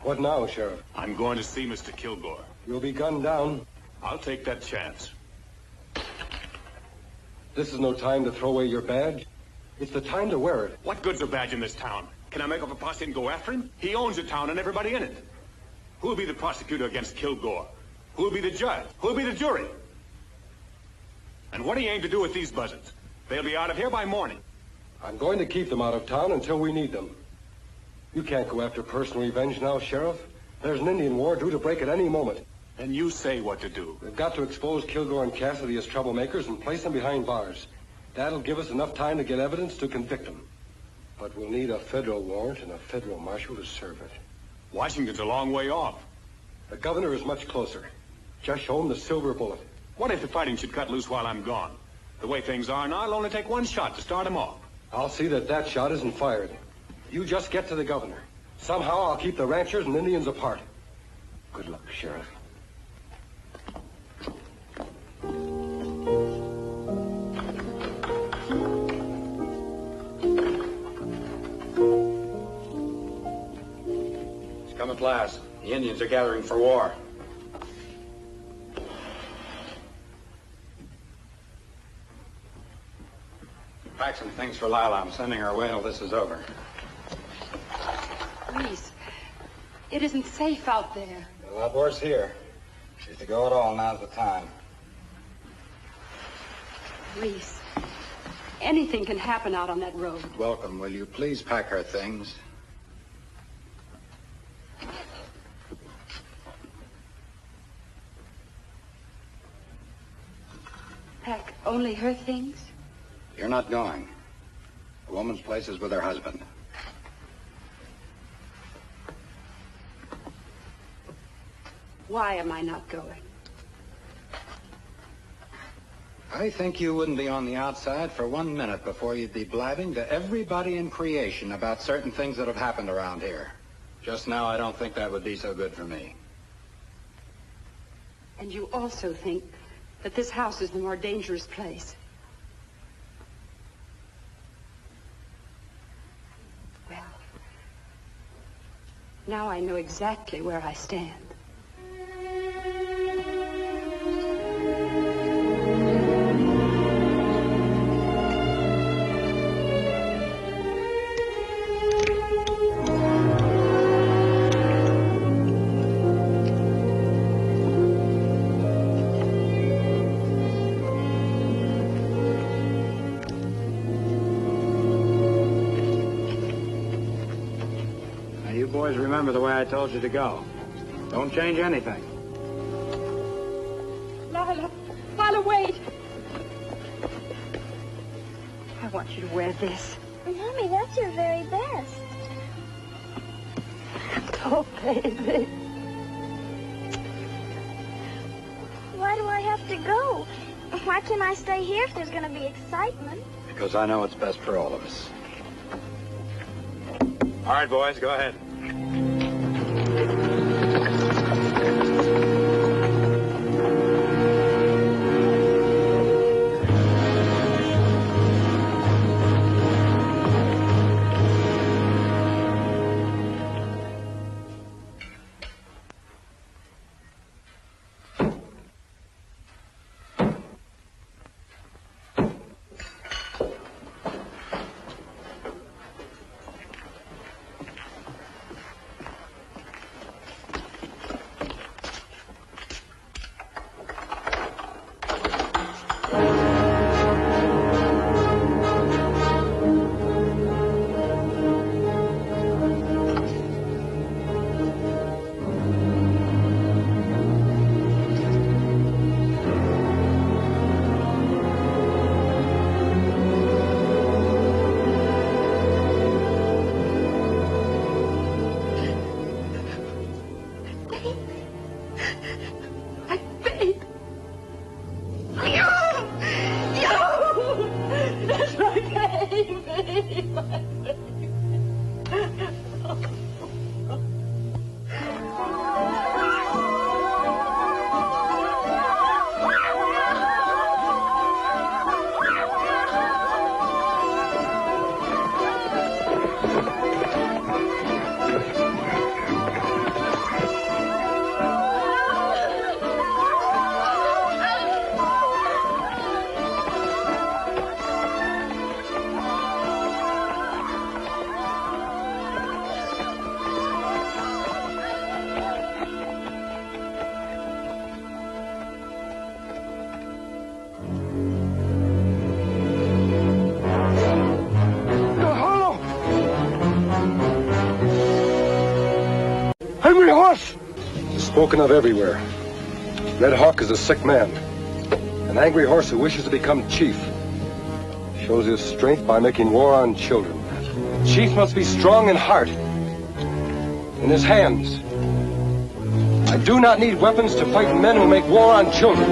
What now, Sheriff? I'm going to see Mr. Kilgore. You'll be gunned down. I'll take that chance. This is no time to throw away your badge. It's the time to wear it. What good's a badge in this town? Can I make up a posse and go after him? He owns the town and everybody in it. Who'll be the prosecutor against Kilgore? Who'll be the judge? Who'll be the jury? And what do you aim to do with these buzzards? They'll be out of here by morning. I'm going to keep them out of town until we need them. You can't go after personal revenge now, Sheriff. There's an Indian war due to break at any moment. Then you say what to do. We've got to expose Kilgore and Cassidy as troublemakers and place them behind bars. That'll give us enough time to get evidence to convict them. But we'll need a federal warrant and a federal marshal to serve it. Washington's a long way off. The governor is much closer. Just show him the silver bullet. What if the fighting should cut loose while I'm gone? The way things are now, I'll only take one shot to start him off. I'll see that that shot isn't fired. You just get to the governor. Somehow I'll keep the ranchers and Indians apart. Good luck, Sheriff. It's come at last. The Indians are gathering for war. Pack some things for Lila. I'm sending her away till this is over. Reece, it isn't safe out there. A lot worse here. She's to go at all. Now's the time. Reece, Anything can happen out on that road. Welcome. Will you please pack her things? Pack only her things? You're not going. A woman's place is with her husband. Why am I not going? I think you wouldn't be on the outside for 1 minute before you'd be blabbing to everybody in creation about certain things that have happened around here. Just now, I don't think that would be so good for me. And you also think that this house is the more dangerous place. Well, now I know exactly where I stand. Boys, remember the way I told you to go. Don't change anything. Lila, wait. I want you to wear this. Mommy, that's your very best. Oh, baby. Why do I have to go? Why can't I stay here if there's going to be excitement? Because I know it's best for all of us. All right, boys, go ahead. Spoken of everywhere. Red Hawk is a sick man. An angry horse who wishes to become chief. Shows his strength by making war on children. Chief must be strong in heart. In his hands. I do not need weapons to fight men who make war on children.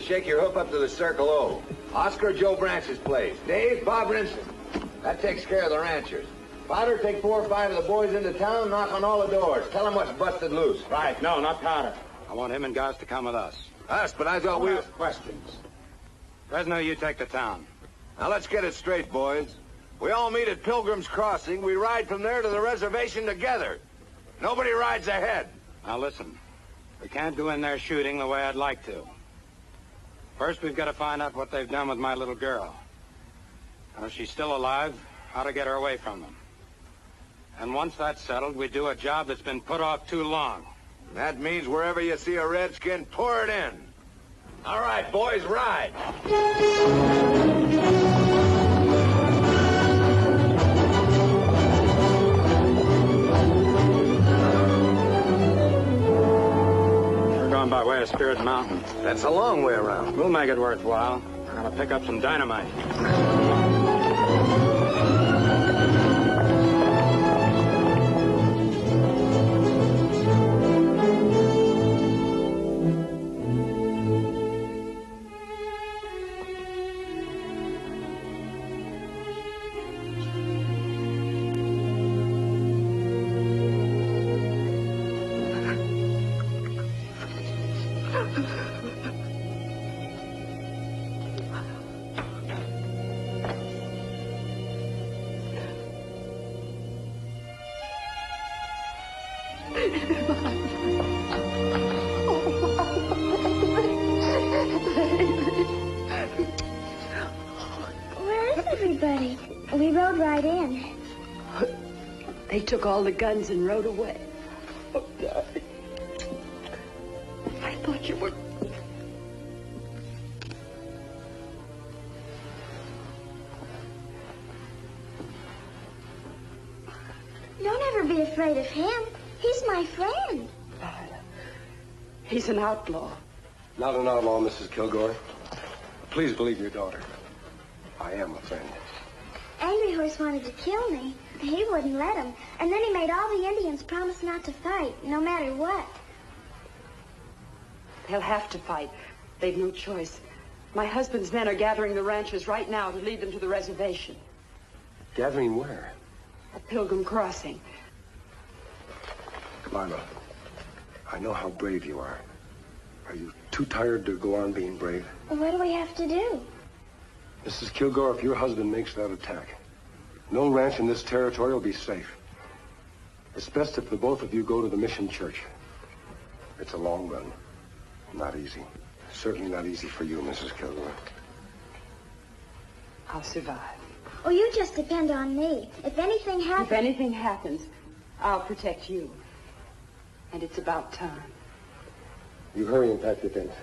Shake your hoof up to the Circle O. Oscar Joe Branch's place. Dave, Bob Rinson. That takes care of the ranchers. Powder, take 4 or 5 of the boys into town, knock on all the doors. Tell them what's busted loose. Right. No, not Powder. I want him and Gauss to come with us. Us, but I thought we... Ask questions. Fresno, you take the town. Now, let's get it straight, boys. We all meet at Pilgrim's Crossing. We ride from there to the reservation together. Nobody rides ahead. Now, listen. We can't go in there shooting the way I'd like to. First, we've got to find out what they've done with my little girl. And if she's still alive, how to get her away from them. And once that's settled, we do a job that's been put off too long. That means wherever you see a redskin, pour it in. All right, boys, ride. We're going by way of Spirit Mountain. That's a long way around. We'll make it worthwhile. We're going to pick up some dynamite. Where is everybody? We rode right in. They took all the guns and rode away. Oh, God. I thought you were... Don't ever be afraid of him. He's my friend. He's an outlaw. Not an outlaw, Mrs. Kilgore. Please believe your daughter. I am a friend. Angry Horse wanted to kill me. He wouldn't let him. And then he made all the Indians promise not to fight, no matter what. They'll have to fight. They've no choice. My husband's men are gathering the ranchers right now to lead them to the reservation. Gathering where? At Pilgrim Crossing. Lila, I know how brave you are. Are you too tired to go on being brave? What do we have to do? Mrs. Kilgore, if your husband makes that attack, no ranch in this territory will be safe. It's best if the both of you go to the mission church. It's a long run. Not easy. Certainly not easy for you, Mrs. Kilgore. I'll survive. Oh, you just depend on me. If anything happens... If anything happens, I'll protect you. And it's about time. You hurry and pack your things.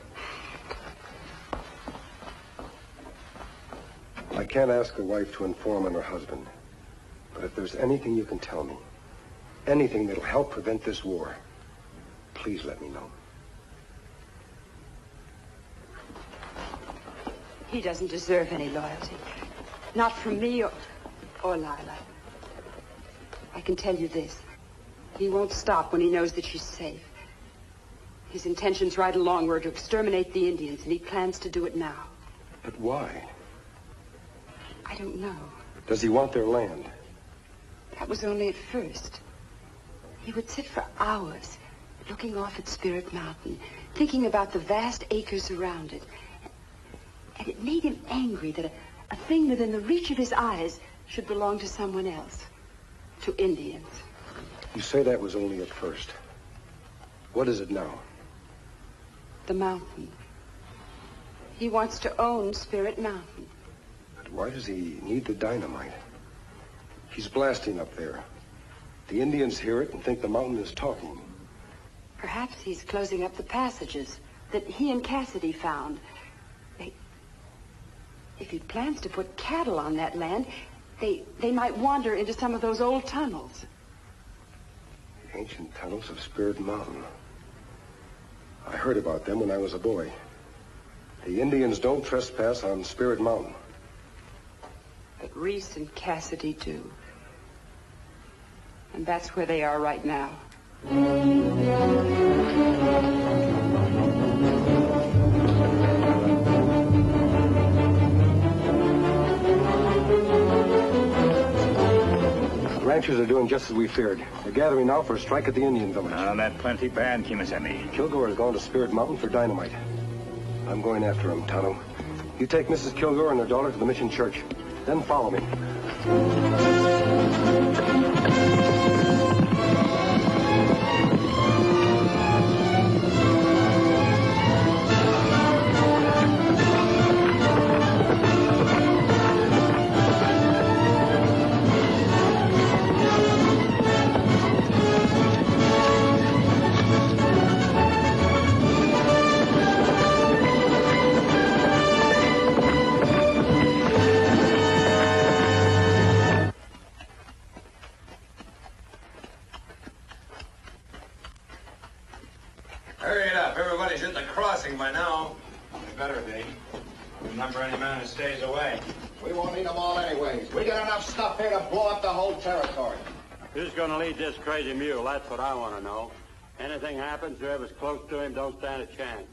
I can't ask a wife to inform on her husband. But if there's anything you can tell me, anything that'll help prevent this war, please let me know. He doesn't deserve any loyalty. Not from me or Lila. I can tell you this. He won't stop when he knows that she's safe. His intentions right along were to exterminate the Indians, and he plans to do it now. But why? I don't know. Does he want their land? That was only at first. He would sit for hours looking off at Spirit Mountain, thinking about the vast acres around it. And it made him angry that a thing within the reach of his eyes should belong to someone else, to Indians. You say that was only at first. What is it now? The mountain. He wants to own Spirit Mountain. But why does he need the dynamite? He's blasting up there. The Indians hear it and think the mountain is talking. Perhaps he's closing up the passages that he and Cassidy found. If he plans to put cattle on that land, they might wander into some of those old tunnels. The ancient tunnels of Spirit Mountain. I heard about them when I was a boy. The Indians don't trespass on Spirit Mountain. But Reece and Cassidy do. And that's where they are right now. The ranchers are doing just as we feared. They're gathering now for a strike at the Indian village. Now, that's plenty bad, Kimasami. Kilgore is going to Spirit Mountain for dynamite. I'm going after him, Tonto. You take Mrs. Kilgore and her daughter to the mission church. Then follow me. Hurry it up. Everybody's at the crossing by now. They better be. Remember any man who stays away. We won't need them all anyways. We got enough stuff here to blow up the whole territory. Who's going to lead this crazy mule? That's what I want to know. Anything happens, whoever's close to him don't stand a chance.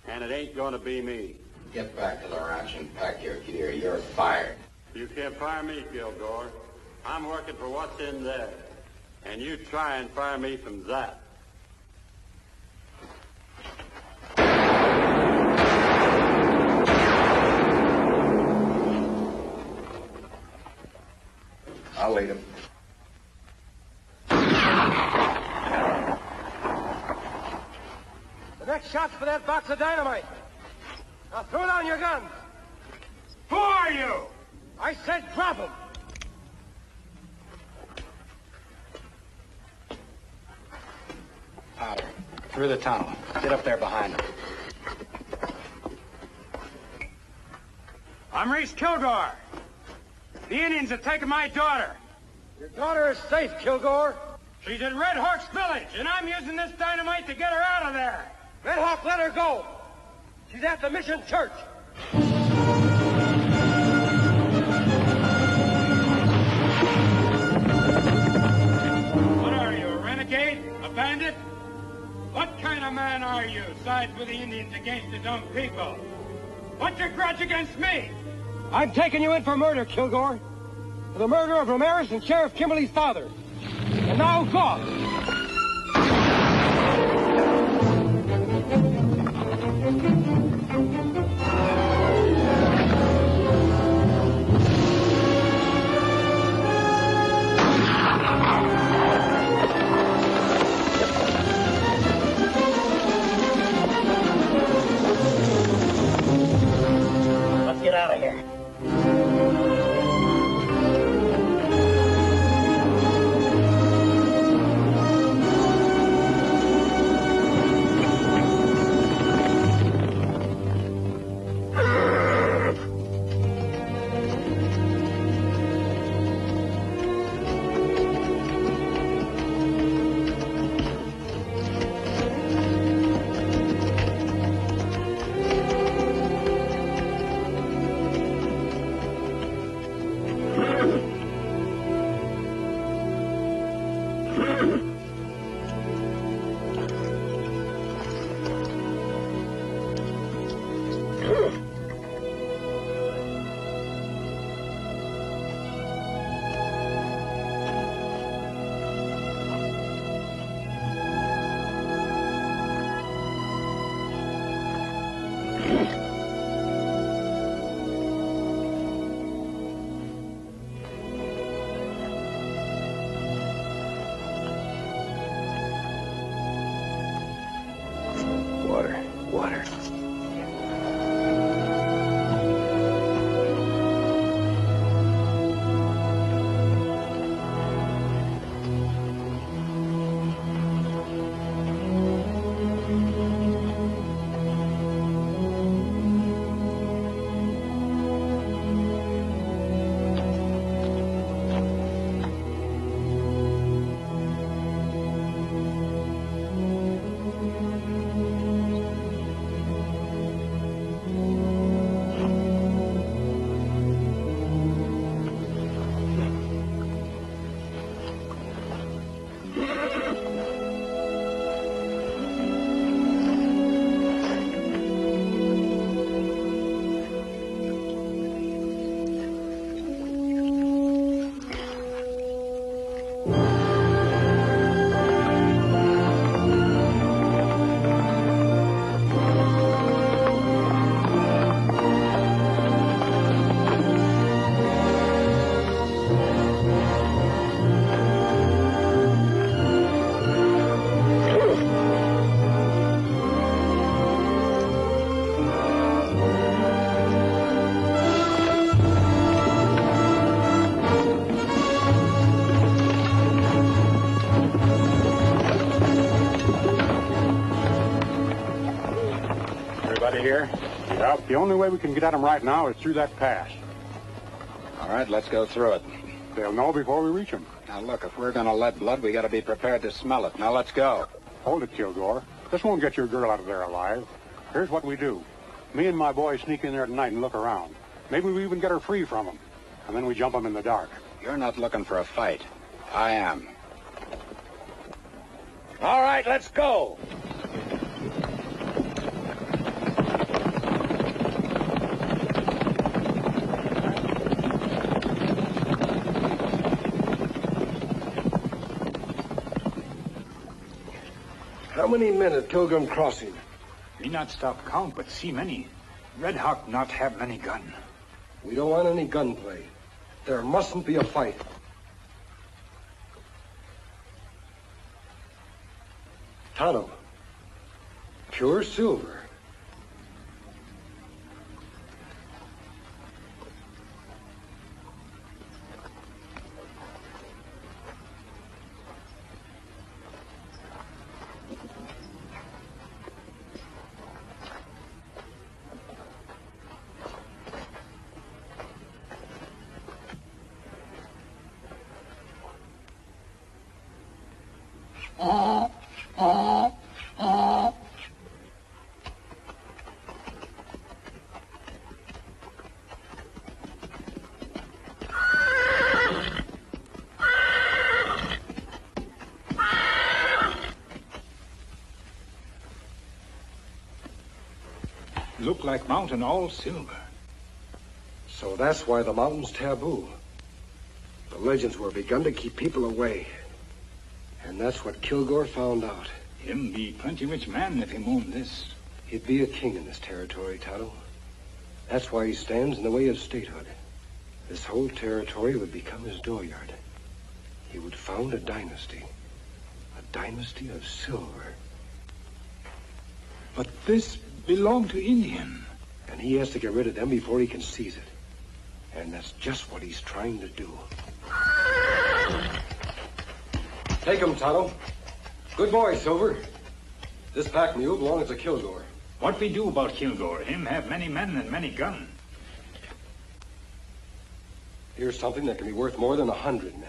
And it ain't going to be me. Get back to the ranch and pack your gear. You're fired. You can't fire me, Kilgore. I'm working for what's in there. And you try and fire me from that. I'll lead him. The next shot's for that box of dynamite. Now throw down your guns. Who are you? I said drop them. Powder. Through the tunnel. Get up there behind them. I'm Reece Kilgore. The Indians have taken my daughter. Your daughter is safe, Kilgore. She's at Red Hawk's village, and I'm using this dynamite to get her out of there. Red Hawk, let her go. She's at the mission church. What are you, a renegade? A bandit? What kind of man are you, sides with the Indians against his own people? What's your grudge against me? I'm taking you in for murder, Kilgore. For the murder of Ramirez and Sheriff Kimberly's father. And now go. Let's get out of here. here? Yep, the only way we can get at them right now is through that pass. All right, let's go through it. They'll know before we reach them. Now, look, if we're going to let blood, we got to be prepared to smell it. Now, let's go. Hold it, Kilgore. This won't get your girl out of there alive. Here's what we do. Me and my boys sneak in there tonight and look around. Maybe we even get her free from them. And then we jump them in the dark. You're not looking for a fight. I am. All right, let's go. How many men at Pilgrim Crossing? Me not stop count, but see many. Red Hawk not have many gun. We don't want any gunplay. There mustn't be a fight. Tonto. Pure silver. Look like mountain all silver. So that's why the mountain's taboo. The legends were begun to keep people away. And that's what Kilgore found out. Him be plenty rich man if him own this. He'd be a king in this territory, Tonto. That's why he stands in the way of statehood. This whole territory would become his dooryard. He would found a dynasty of silver. But this belonged to Indian. And he has to get rid of them before he can seize it. And that's just what he's trying to do. Take him, Tonto. Good boy, Silver. This pack mule belongs to Kilgore. What we do about Kilgore? Him have many men and many gun. Here's something that can be worth more than 100 men.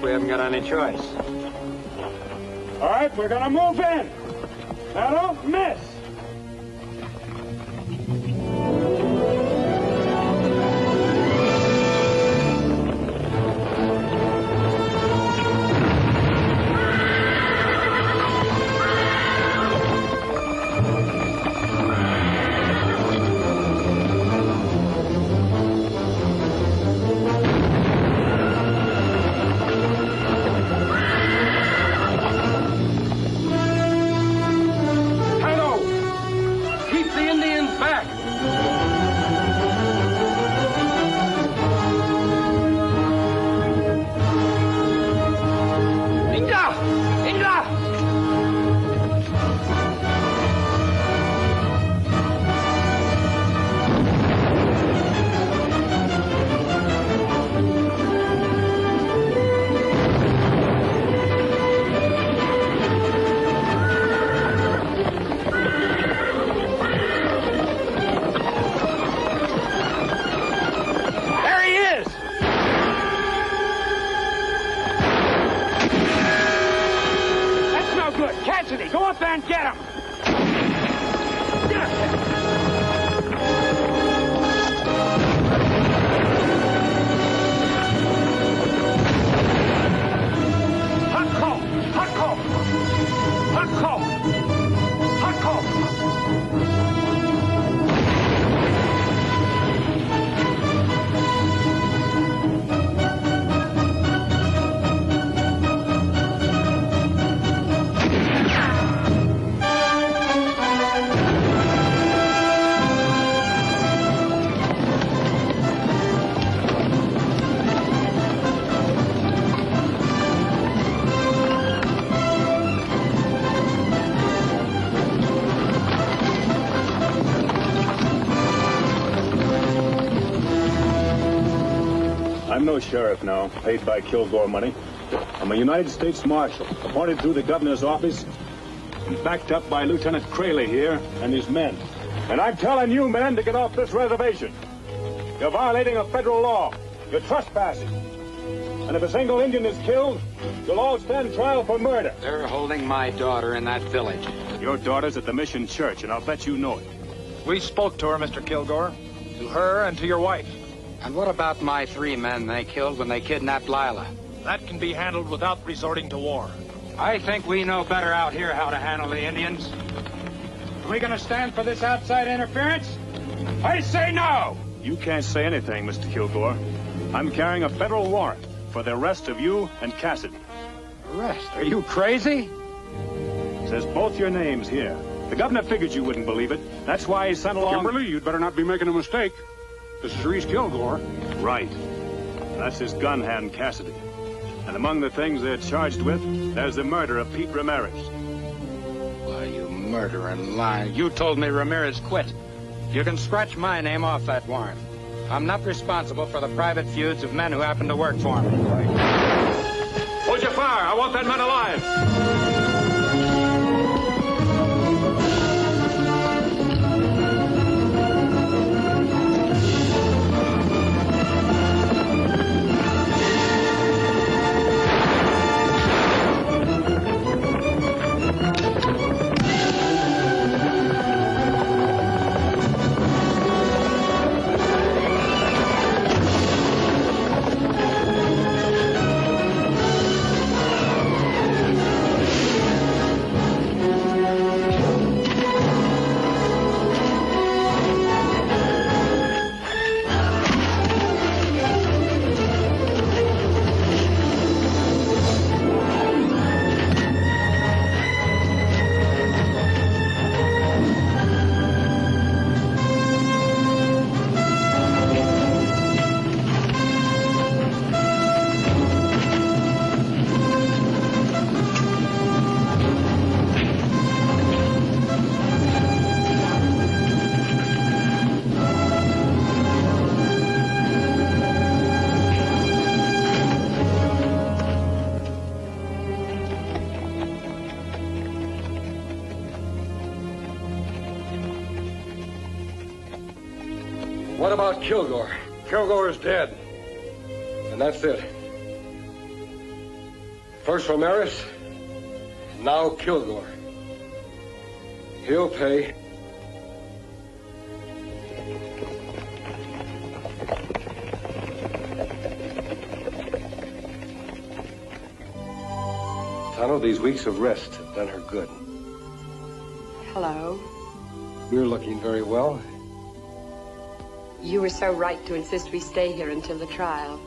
We haven't got any choice. All right, we're gonna move in. Now don't miss. Go up there and get him! sheriff now, paid by Kilgore money. I'm a United States Marshal, appointed through the governor's office, and backed up by Lieutenant Crayley here and his men. And I'm telling you men to get off this reservation. You're violating a federal law. You're trespassing. And if a single Indian is killed, you'll all stand trial for murder. They're holding my daughter in that village. Your daughter's at the Mission Church, and I'll bet you know it. We spoke to her, Mr. Kilgore. To her and to your wife. And what about my 3 men they killed when they kidnapped Lila? That can be handled without resorting to war. I think we know better out here how to handle the Indians. Are we going to stand for this outside interference? I say no! You can't say anything, Mr. Kilgore. I'm carrying a federal warrant for the arrest of you and Cassidy. Arrest? Are you crazy? Says both your names here. The governor figured you wouldn't believe it. That's why he sent along... Kimberly, you'd better not be making a mistake. This is Reece Kilgore. Right. That's his gun hand, Cassidy. And among the things they're charged with, there's the murder of Pete Ramirez. Why, you murdering liar. You told me Ramirez quit. You can scratch my name off that warrant. I'm not responsible for the private feuds of men who happen to work for me. Hold your fire. I want that man alive. What about Kilgore? Kilgore is dead. And that's it. First Ramirez, now Kilgore. He'll pay. Tonto, these weeks of rest have done her good. Hello. You're looking very well. You were so right to insist we stay here until the trial.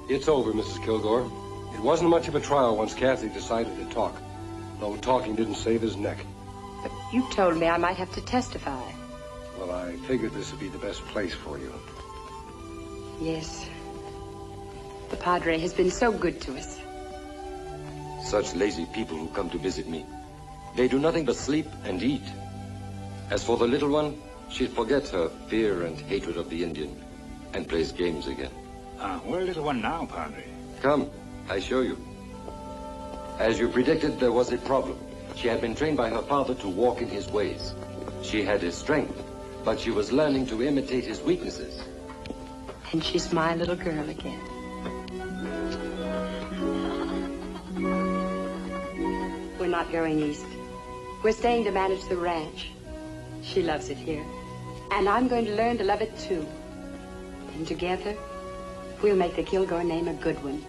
It's over, Mrs. Kilgore. It wasn't much of a trial once Kathy decided to talk. Though talking didn't save his neck. But you told me I might have to testify. Well, I figured this would be the best place for you. Yes. The Padre has been so good to us. Such lazy people who come to visit me. They do nothing but sleep and eat. As for the little one, she forgets her fear and hatred of the Indian and plays games again. Where's little one now, Padre? Come, I show you. As you predicted, there was a problem. She had been trained by her father to walk in his ways. She had his strength, but she was learning to imitate his weaknesses. And she's my little girl again. We're not going east. We're staying to manage the ranch. She loves it here. And I'm going to learn to love it too. And together, we'll make the Kilgore name a good one.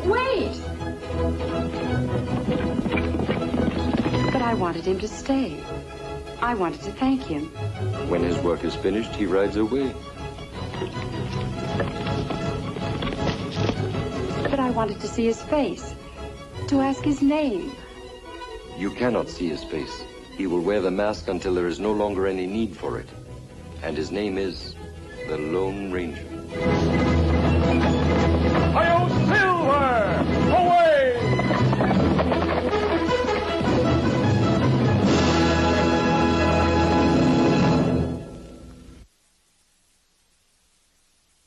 Wait! But I wanted him to stay. I wanted to thank him. When his work is finished, he rides away. But I wanted to see his face, to ask his name. You cannot see his face. He will wear the mask until there is no longer any need for it. And his name is the Lone Ranger. Hi-yo, Silver! Away!